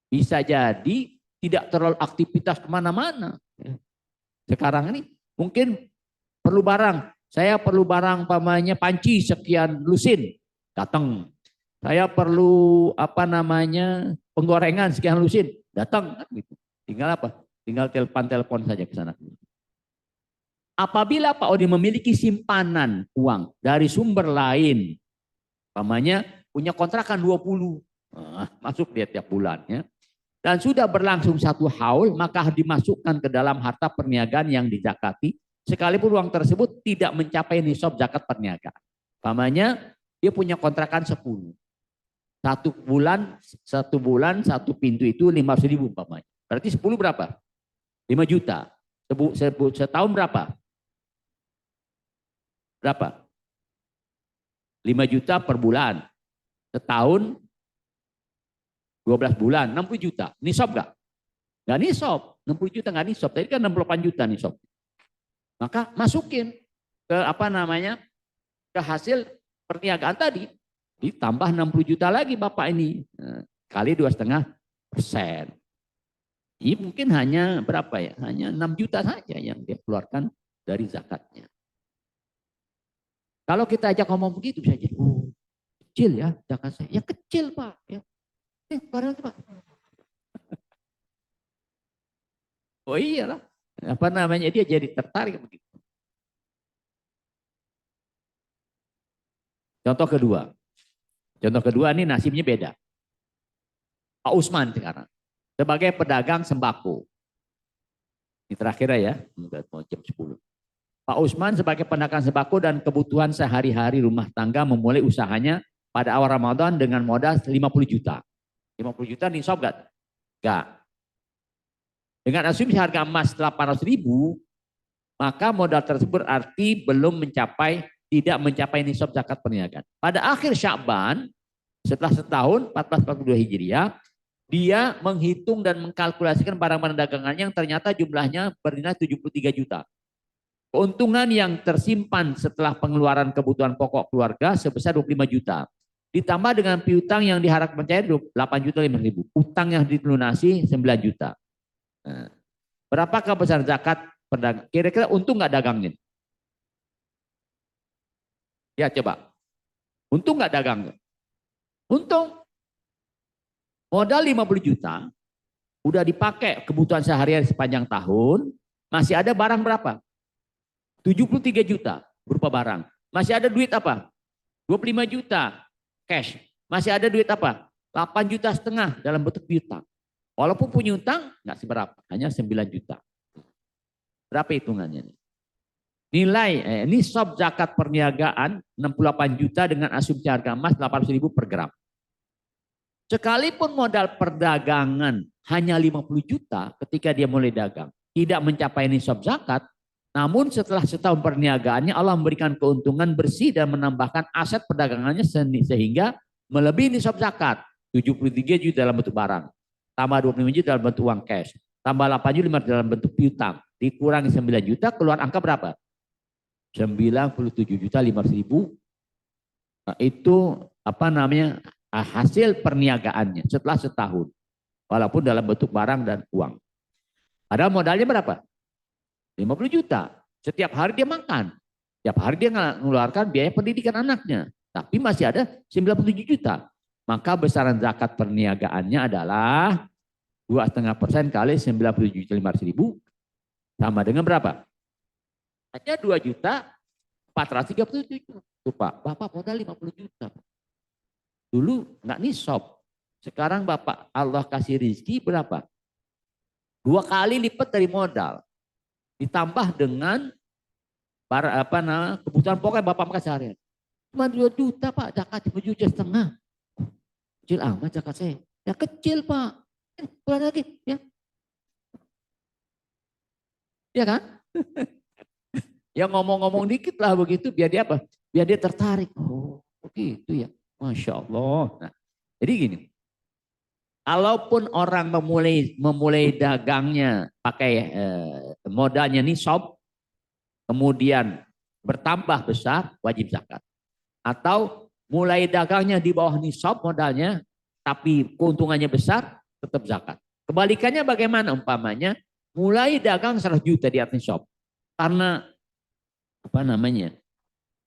bisa jadi tidak terlalu aktivitas kemana-mana. Sekarang ini mungkin perlu barang. Saya perlu barang pamannya panci sekian lusin. Datang. Saya perlu penggorengan sekian lusin. Datang. Gitu. Tinggal apa? Tinggal telepon saja ke sana. Apabila Pak Odi memiliki simpanan uang dari sumber lain. Pamannya punya kontrakan 20. Masuk dia tiap bulan. Ya. Dan sudah berlangsung 1 haul, maka dimasukkan ke dalam harta perniagaan yang dizakati, sekalipun uang tersebut tidak mencapai nisab zakat perniagaan. Pamannya dia punya kontrakan 10. 1 bulan 1 pintu itu 500.000 pamannya. Berarti 10 berapa? 5 juta. Setahun berapa? Berapa? 5 juta per bulan. Setahun 12 bulan, 60 juta. Nisab gak? Gak nisab. 60 juta gak nisab. Tadi kan 68 juta nisab. Maka masukin ke ke hasil perniagaan tadi. Ditambah 60 juta lagi Bapak ini. Kali 2,5%. Ini mungkin hanya berapa ya? Hanya 6 juta saja yang dia keluarkan dari zakatnya. Kalau kita ajak ngomong begitu bisa jadi, oh kecil ya zakat saya. Ya kecil Pak. Ya. Barang itu Pak. Oh iyalah. Dia jadi tertarik begitu. Contoh kedua ini nasibnya beda. Pak Usman sekarang. Sebagai pedagang sembako. Ini terakhir ya. Mau jam 10. Pak Usman sebagai pedagang sembako dan kebutuhan sehari-hari rumah tangga memulai usahanya pada awal Ramadan dengan modal 50 juta. 50 juta nisab gak? Gak. Dengan asumsi harga emas 800.000, maka modal tersebut berarti tidak mencapai nisab zakat perniagaan. Pada akhir Sya'ban, setelah setahun 1442 Hijriah, dia menghitung dan mengkalkulasikan barang-barang dagangannya yang ternyata jumlahnya bernilai 73 juta. Keuntungan yang tersimpan setelah pengeluaran kebutuhan pokok keluarga sebesar 25 juta. Ditambah dengan piutang yang diharapkan cair 8 juta 5 ribu. Utang yang dilunasi 9 juta. Nah, berapakah besar zakat pedagang? Kira-kira untung nggak dagangnya? Ya coba. Untung nggak dagangnya? Untung. Modal 50 juta, udah dipakai kebutuhan sehari-hari sepanjang tahun, masih ada barang berapa? 73 juta berupa barang. Masih ada duit apa? 25 juta cash. Masih ada duit apa? 8 juta setengah dalam bentuk piutang. Walaupun punya utang, nggak seberapa, hanya 9 juta. Berapa hitungannya nih? Nilai nisab zakat perniagaan 68 juta dengan asumsi harga emas 800 ribu per gram. Sekalipun modal perdagangan hanya 50 juta ketika dia mulai dagang, tidak mencapai nisab zakat, namun setelah setahun perniagaannya Allah memberikan keuntungan bersih dan menambahkan aset perdagangannya sehingga melebihi nisab zakat. 73 juta dalam bentuk barang, tambah 25 juta dalam bentuk uang cash, tambah 8 juta dalam bentuk piutang, dikurangi 9 juta, keluar angka berapa? 97 juta 500 ribu. Nah, itu apa namanya? Hasil perniagaannya setelah setahun, walaupun dalam bentuk barang dan uang. Padahal modalnya berapa? 50 juta. Setiap hari dia makan, setiap hari dia mengeluarkan biaya pendidikan anaknya, tapi masih ada 97 juta. Maka besaran zakat perniagaannya adalah 2,5% kali 97 juta 500 ribu sama dengan berapa? Hanya 2 juta 437 juta. Tuh Pak, Bapak modal 50 juta. Dulu nggak nisab. Sekarang Bapak Allah kasih rezeki berapa? 2 kali lipat dari modal. Ditambah dengan kebutuhan pokok Bapak makan seharian. Cuma 2 juta Pak, zakat 1,5 juta. Kecil amat zakat saya. Ya kecil Pak. Keluar lagi ya. Ya kan? Ya ngomong-ngomong dikit lah begitu biar dia apa? Biar dia tertarik. Oh begitu ya. Masya Allah. Nah, jadi gini, kalaupun orang memulai dagangnya pakai modalnya nisab, kemudian bertambah besar, wajib zakat. Atau mulai dagangnya di bawah nisab modalnya, tapi keuntungannya besar, tetap zakat. Kebalikannya bagaimana umpamanya? Mulai dagang 100 juta di atas nisab, karena apa namanya?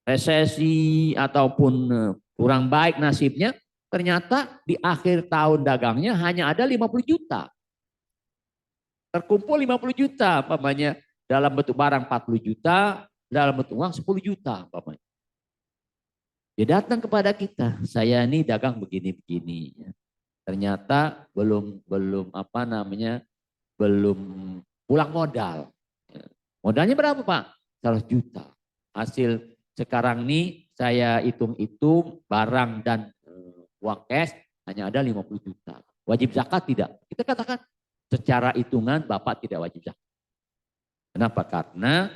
Resesi ataupun kurang baik nasibnya, ternyata di akhir tahun dagangnya hanya ada 50 juta. Terkumpul 50 juta, umpamanya dalam bentuk barang 40 juta, dalam bentuk uang 10 juta. Umpamanya. Dia datang kepada kita, saya ini dagang begini-begini. Ternyata belum pulang modal. Modalnya berapa Pak? 100 juta. Hasil sekarang ini saya hitung-hitung barang dan uang cash hanya ada 50 juta. Wajib zakat tidak? Kita katakan secara hitungan Bapak tidak wajib zakat. Kenapa? Karena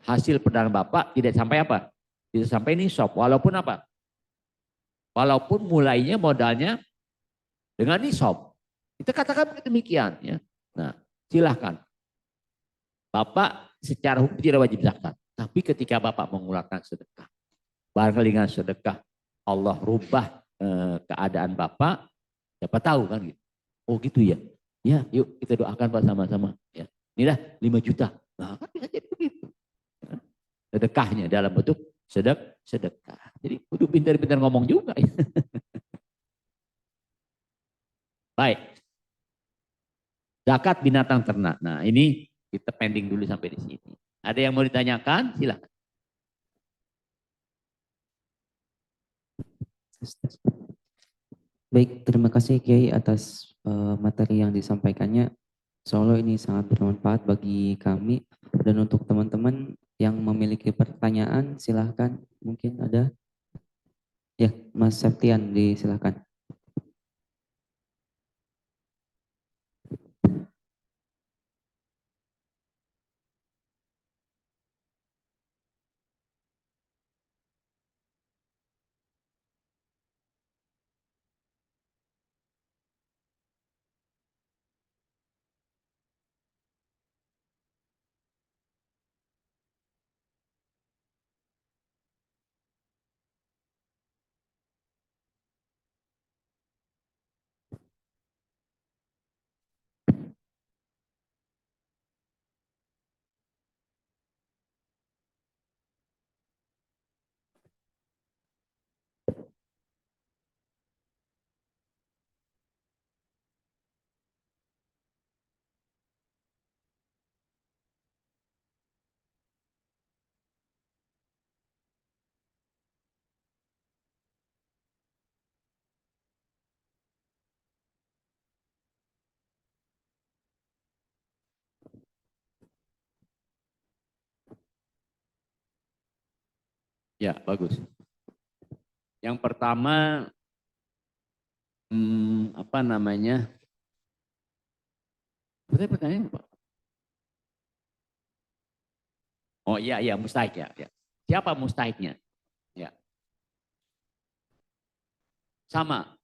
hasil perdagangan Bapak tidak sampai apa? Tidak sampai nisab. Walaupun apa? Walaupun mulainya modalnya dengan nisab. Kita katakan demikian. Ya. Nah silahkan. Bapak secara hukum tidak wajib zakat. Tapi ketika Bapak mengeluarkan sedekah, barangkali dengan sedekah Allah rubah keadaan Bapak, siapa tahu kan gitu. Oh gitu ya. Ya, yuk kita doakan Pak sama-sama. Ya. Inilah 5 juta. Nah, kan bisa jadi begitu. Sedekahnya dalam bentuk sedekah. Jadi kudu pintar-pintar ngomong juga. Ya. Baik. Zakat binatang ternak. Nah, ini kita pending dulu sampai di sini. Ada yang mau ditanyakan? Silakan. Baik, terima kasih Kiai atas materi yang disampaikannya. Insya Allah ini sangat bermanfaat bagi kami. Dan untuk teman-teman yang memiliki pertanyaan, silahkan. Mungkin ada. Ya, Mas Septian, disilahkan. Ya, bagus. Yang pertama, apa namanya? Pertanyaan apa? Oh iya, iya, mustahik ya. Ya. Siapa mustahiknya? Ya. Sama.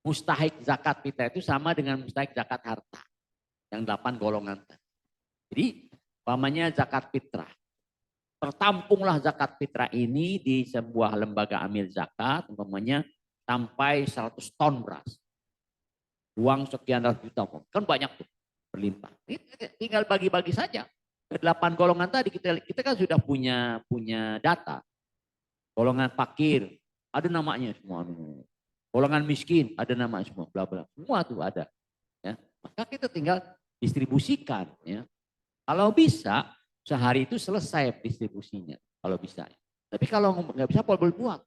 Mustahik zakat fitrah itu sama dengan mustahik zakat harta. Yang 8 golongan. Jadi, umpamanya zakat fitrah. Tertampunglah zakat fitrah ini di sebuah lembaga amil zakat, umpamanya sampai 100 ton beras. Uang sekian ratus juta, kan banyak tuh, berlimpah. Tinggal bagi-bagi saja. Ke 8 golongan tadi kita kan sudah punya data. Golongan fakir, ada namanya semua. Golongan miskin, ada nama semua, bla bla. Semua tuh ada. Ya. Maka kita tinggal distribusikan. Ya. Kalau bisa, sehari itu selesai distribusinya. Kalau bisa. Tapi kalau nggak bisa, boleh buat.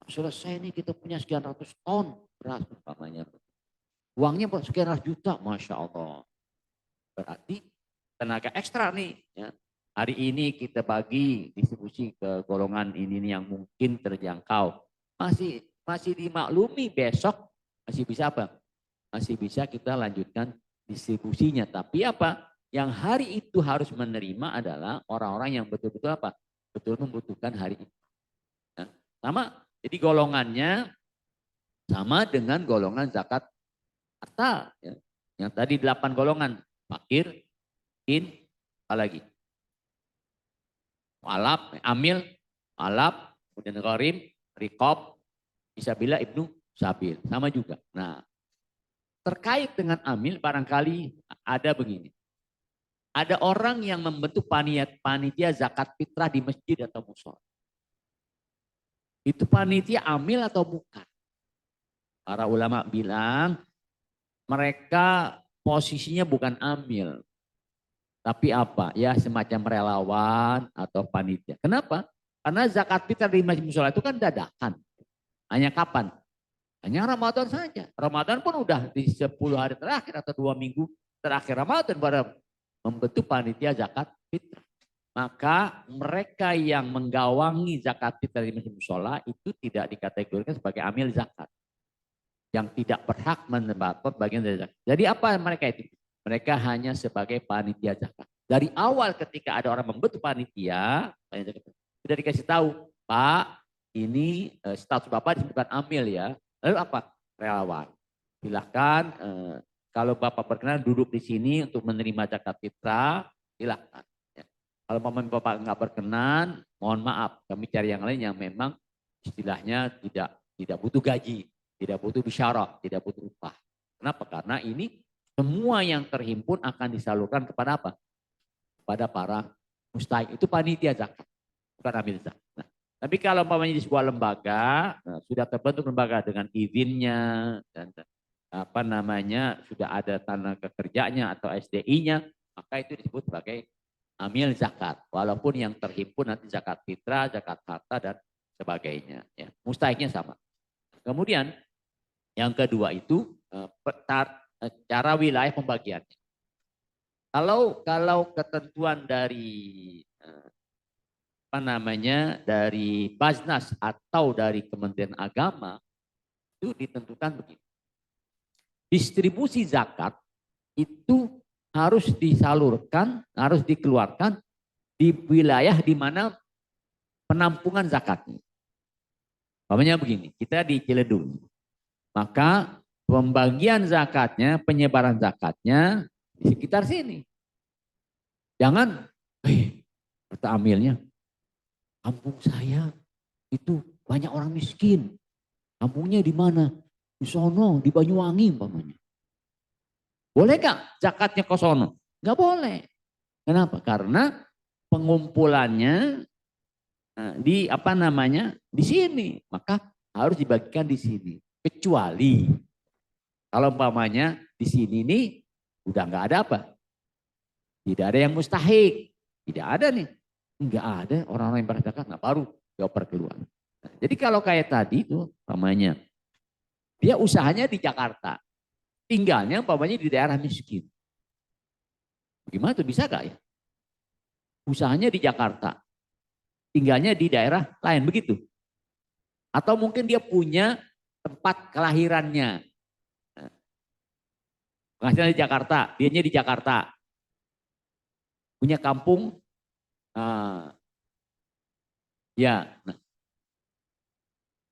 Selesai nih kita punya sekian ratus ton beras umpamanya. Uangnya sekian ratus juta, Masya Allah. Berarti tenaga ekstra nih. Ya. Hari ini kita bagi distribusi ke golongan ini yang mungkin terjangkau. Masih dimaklumi besok masih bisa apa? Masih bisa kita lanjutkan distribusinya. Tapi apa? Yang hari itu harus menerima adalah orang-orang yang betul-betul apa? Betul membutuhkan hari itu. Nah, sama. Jadi golongannya sama dengan golongan zakat harta. Ya. Yang tadi 8 golongan. Fakir, miskin, apa lagi? Mu'alaf, amil, mu'alaf, kemudian gharim, riqab, Fisabilillah, ibnu sabil. Sama juga. Nah, terkait dengan amil barangkali ada begini. Ada orang yang membentuk panitia zakat fitrah di masjid atau mushola. Itu panitia amil atau bukan? Para ulama bilang mereka posisinya bukan amil. Tapi apa? Ya semacam relawan atau panitia. Kenapa? Karena zakat fitrah di masjid mushola itu kan dadakan. Hanya kapan? Hanya Ramadan saja. Ramadan pun udah di 10 hari terakhir atau 2 minggu terakhir Ramadan baru membentuk panitia zakat fitrah. Maka mereka yang menggawangi zakat fitrah di masjid mushola itu tidak dikategorikan sebagai amil zakat. Yang tidak berhak mendapat bagian dari zakat. Jadi apa mereka itu? Mereka hanya sebagai panitia zakat. Dari awal ketika ada orang membentuk panitia sudah dikasih tahu, Pak, ini status Bapak disebutkan amil ya. Lalu apa? Relawan. Silahkan kalau Bapak berkenan duduk di sini untuk menerima zakat fitrah, silahkan. Ya. Kalau Bapak nggak berkenan, mohon maaf, kami cari yang lain yang memang istilahnya tidak butuh gaji, tidak butuh bisyarat, tidak butuh upah. Kenapa? Karena ini semua yang terhimpun akan disalurkan kepada apa? Kepada para mustahik. Itu panitia zakat, bukan amil zakat. Nah, tapi kalau umpamanya di sebuah lembaga, sudah terbentuk lembaga dengan izinnya dan apa namanya sudah ada tanah kerjanya atau SDI-nya, maka itu disebut sebagai amil zakat. Walaupun yang terhimpun nanti zakat fitrah, zakat harta dan sebagainya. Ya, mustahiknya sama. Kemudian yang kedua itu cara wilayah pembagiannya. Kalau ketentuan dari dari Basnas atau dari Kementerian Agama itu ditentukan begini. Distribusi zakat itu harus disalurkan, harus dikeluarkan di wilayah di mana penampungan zakatnya. Umpamanya begini, kita di Ciledug. Maka pembagian zakatnya, penyebaran zakatnya di sekitar sini. Jangan, kata amilnya, kampung saya itu banyak orang miskin. Kampungnya di mana? Di sono, di Banyuwangi umpamanya. Boleh gak zakatnya ke sono? Gak boleh. Kenapa? Karena pengumpulannya di di sini. Maka harus dibagikan di sini. Kecuali kalau umpamanya di sini nih udah nggak ada apa? Tidak ada yang mustahik. Tidak ada nih. Enggak ada orang-orang yang berzakat, nggak baru dioper keluar. Nah, jadi kalau kayak tadi itu umpamanya dia usahanya di Jakarta, tinggalnya umpamanya di daerah miskin. Gimana tuh bisa gak ya? Usahanya di Jakarta, tinggalnya di daerah lain, begitu. Atau mungkin dia punya tempat kelahirannya. Penghasilan di Jakarta, dianya di Jakarta. Punya kampung, ya,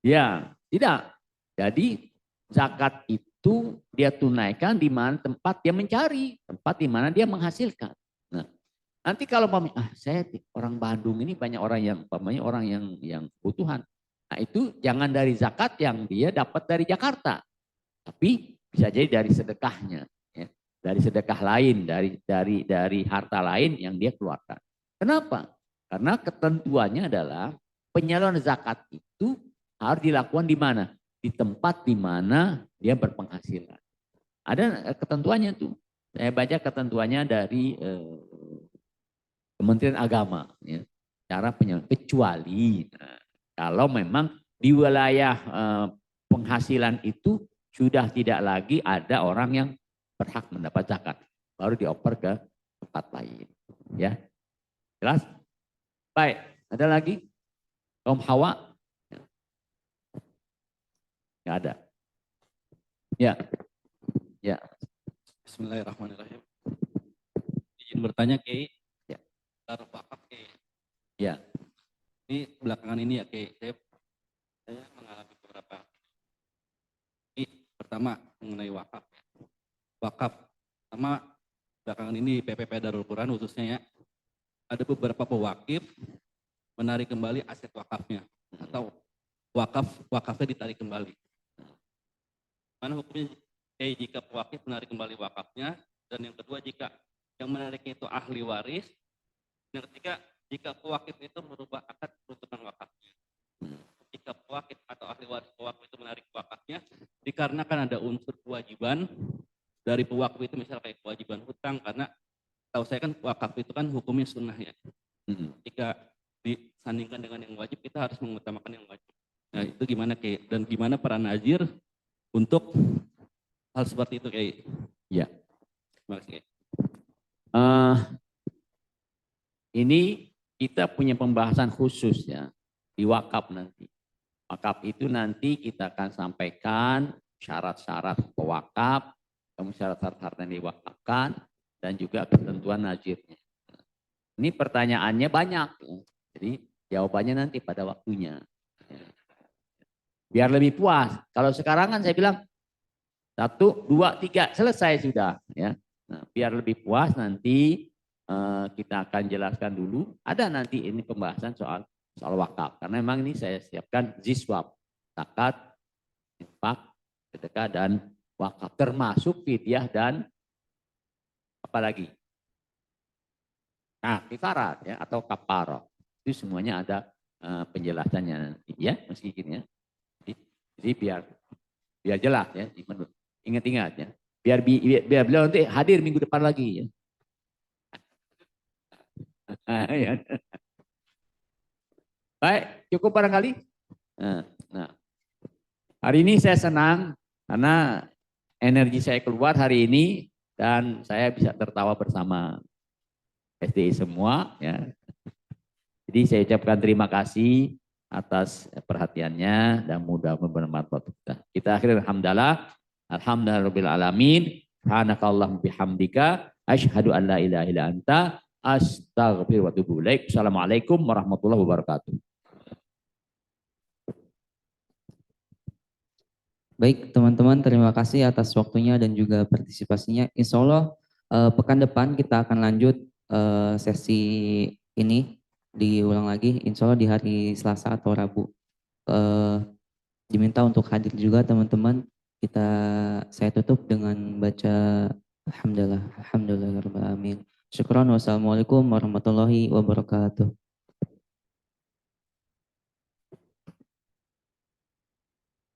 ya, tidak. Jadi zakat itu dia tunaikan di mana tempat dia mencari, tempat di mana dia menghasilkan. Nah, nanti kalau saya orang Bandung ini banyak orang yang orang yang kebutuhan. Nah, itu jangan dari zakat yang dia dapat dari Jakarta, tapi bisa jadi dari sedekahnya, ya. Dari sedekah lain, dari harta lain yang dia keluarkan. Kenapa? Karena ketentuannya adalah penyaluran zakat itu harus dilakukan di mana? Di tempat di mana dia berpenghasilan. Ada ketentuannya tuh. Saya baca ketentuannya dari Kementerian Agama, ya. Cara penyaluran, kecuali kalau memang di wilayah penghasilan itu sudah tidak lagi ada orang yang berhak mendapat zakat, baru dioper ke tempat lain, ya. Jelas? Baik, ada lagi? Kaum Hawa? Nggak ada. Ya, ya. Bismillahirrahmanirrahim. Izin bertanya, Kiai. Ya. Taruh wakaf, Kiai. Ya. Ini belakangan ini ya, Kiai. Saya mengalami beberapa. Ini pertama mengenai wakaf. Wakaf. Pertama belakangan ini PPP Darul Quran khususnya ya. Ada beberapa pewakif menarik kembali aset wakafnya atau wakafnya ditarik kembali. Mana hukumnya jika pewakif menarik kembali wakafnya, dan yang kedua jika yang menariknya itu ahli waris, yang ketiga jika pewakif itu merubah akad peruntukan wakafnya. Jika pewakif atau ahli waris pewakif itu menarik wakafnya dikarenakan ada unsur kewajiban dari pewakif itu, misalnya kayak kewajiban hutang, karena tahu saya kan wakaf itu kan hukumnya sunnah ya. Jika disandingkan dengan yang wajib, kita harus mengutamakan yang wajib. Nah itu gimana Kiai? Dan gimana para nazir untuk hal seperti itu Kiai? Ya. Terima kasih Kiai. Ini kita punya pembahasan khusus ya di wakaf nanti. Wakaf itu nanti kita akan sampaikan syarat-syarat pewakaf, kemudian syarat-syarat harta yang diwakafkan, dan juga ketentuan nazirnya. Ini pertanyaannya banyak, jadi jawabannya nanti pada waktunya. Biar lebih puas. Kalau sekarang kan saya bilang 1, 2, 3 selesai sudah. Ya. Nah, biar lebih puas nanti kita akan jelaskan dulu. Ada nanti ini pembahasan soal wakaf. Karena memang ini saya siapkan ziswab, zakat, infak, sedekah dan wakaf, termasuk fidyah dan apa lagi? Nah, kifarat ya atau kafarah. Itu semuanya ada penjelasannya nanti ya, meskipun ya. Jadi biar jelas ya, ingat-ingat ya. Biar beliau nanti hadir minggu depan lagi ya. Baik, cukup barangkali. Nah, hari ini saya senang karena energi saya keluar hari ini dan saya bisa tertawa bersama SDI semua ya. Jadi saya ucapkan terima kasih atas perhatiannya dan mudah-mudahan bermanfaat untuk kita. Kita akhirnya alhamdulillahirabbil alamin. Subhanakallahumma bihamdika asyhadu an la ilaha illa anta astaghfiruka wa atubu ilaik. Assalamualaikum warahmatullahi wabarakatuh. Baik teman-teman, terima kasih atas waktunya dan juga partisipasinya. Insya Allah pekan depan kita akan lanjut sesi ini, diulang lagi insya Allah di hari Selasa atau Rabu. Diminta untuk hadir juga teman-teman. Saya tutup dengan baca alhamdulillahirabbil alamin. Syukran, wassalamualaikum warahmatullahi wabarakatuh.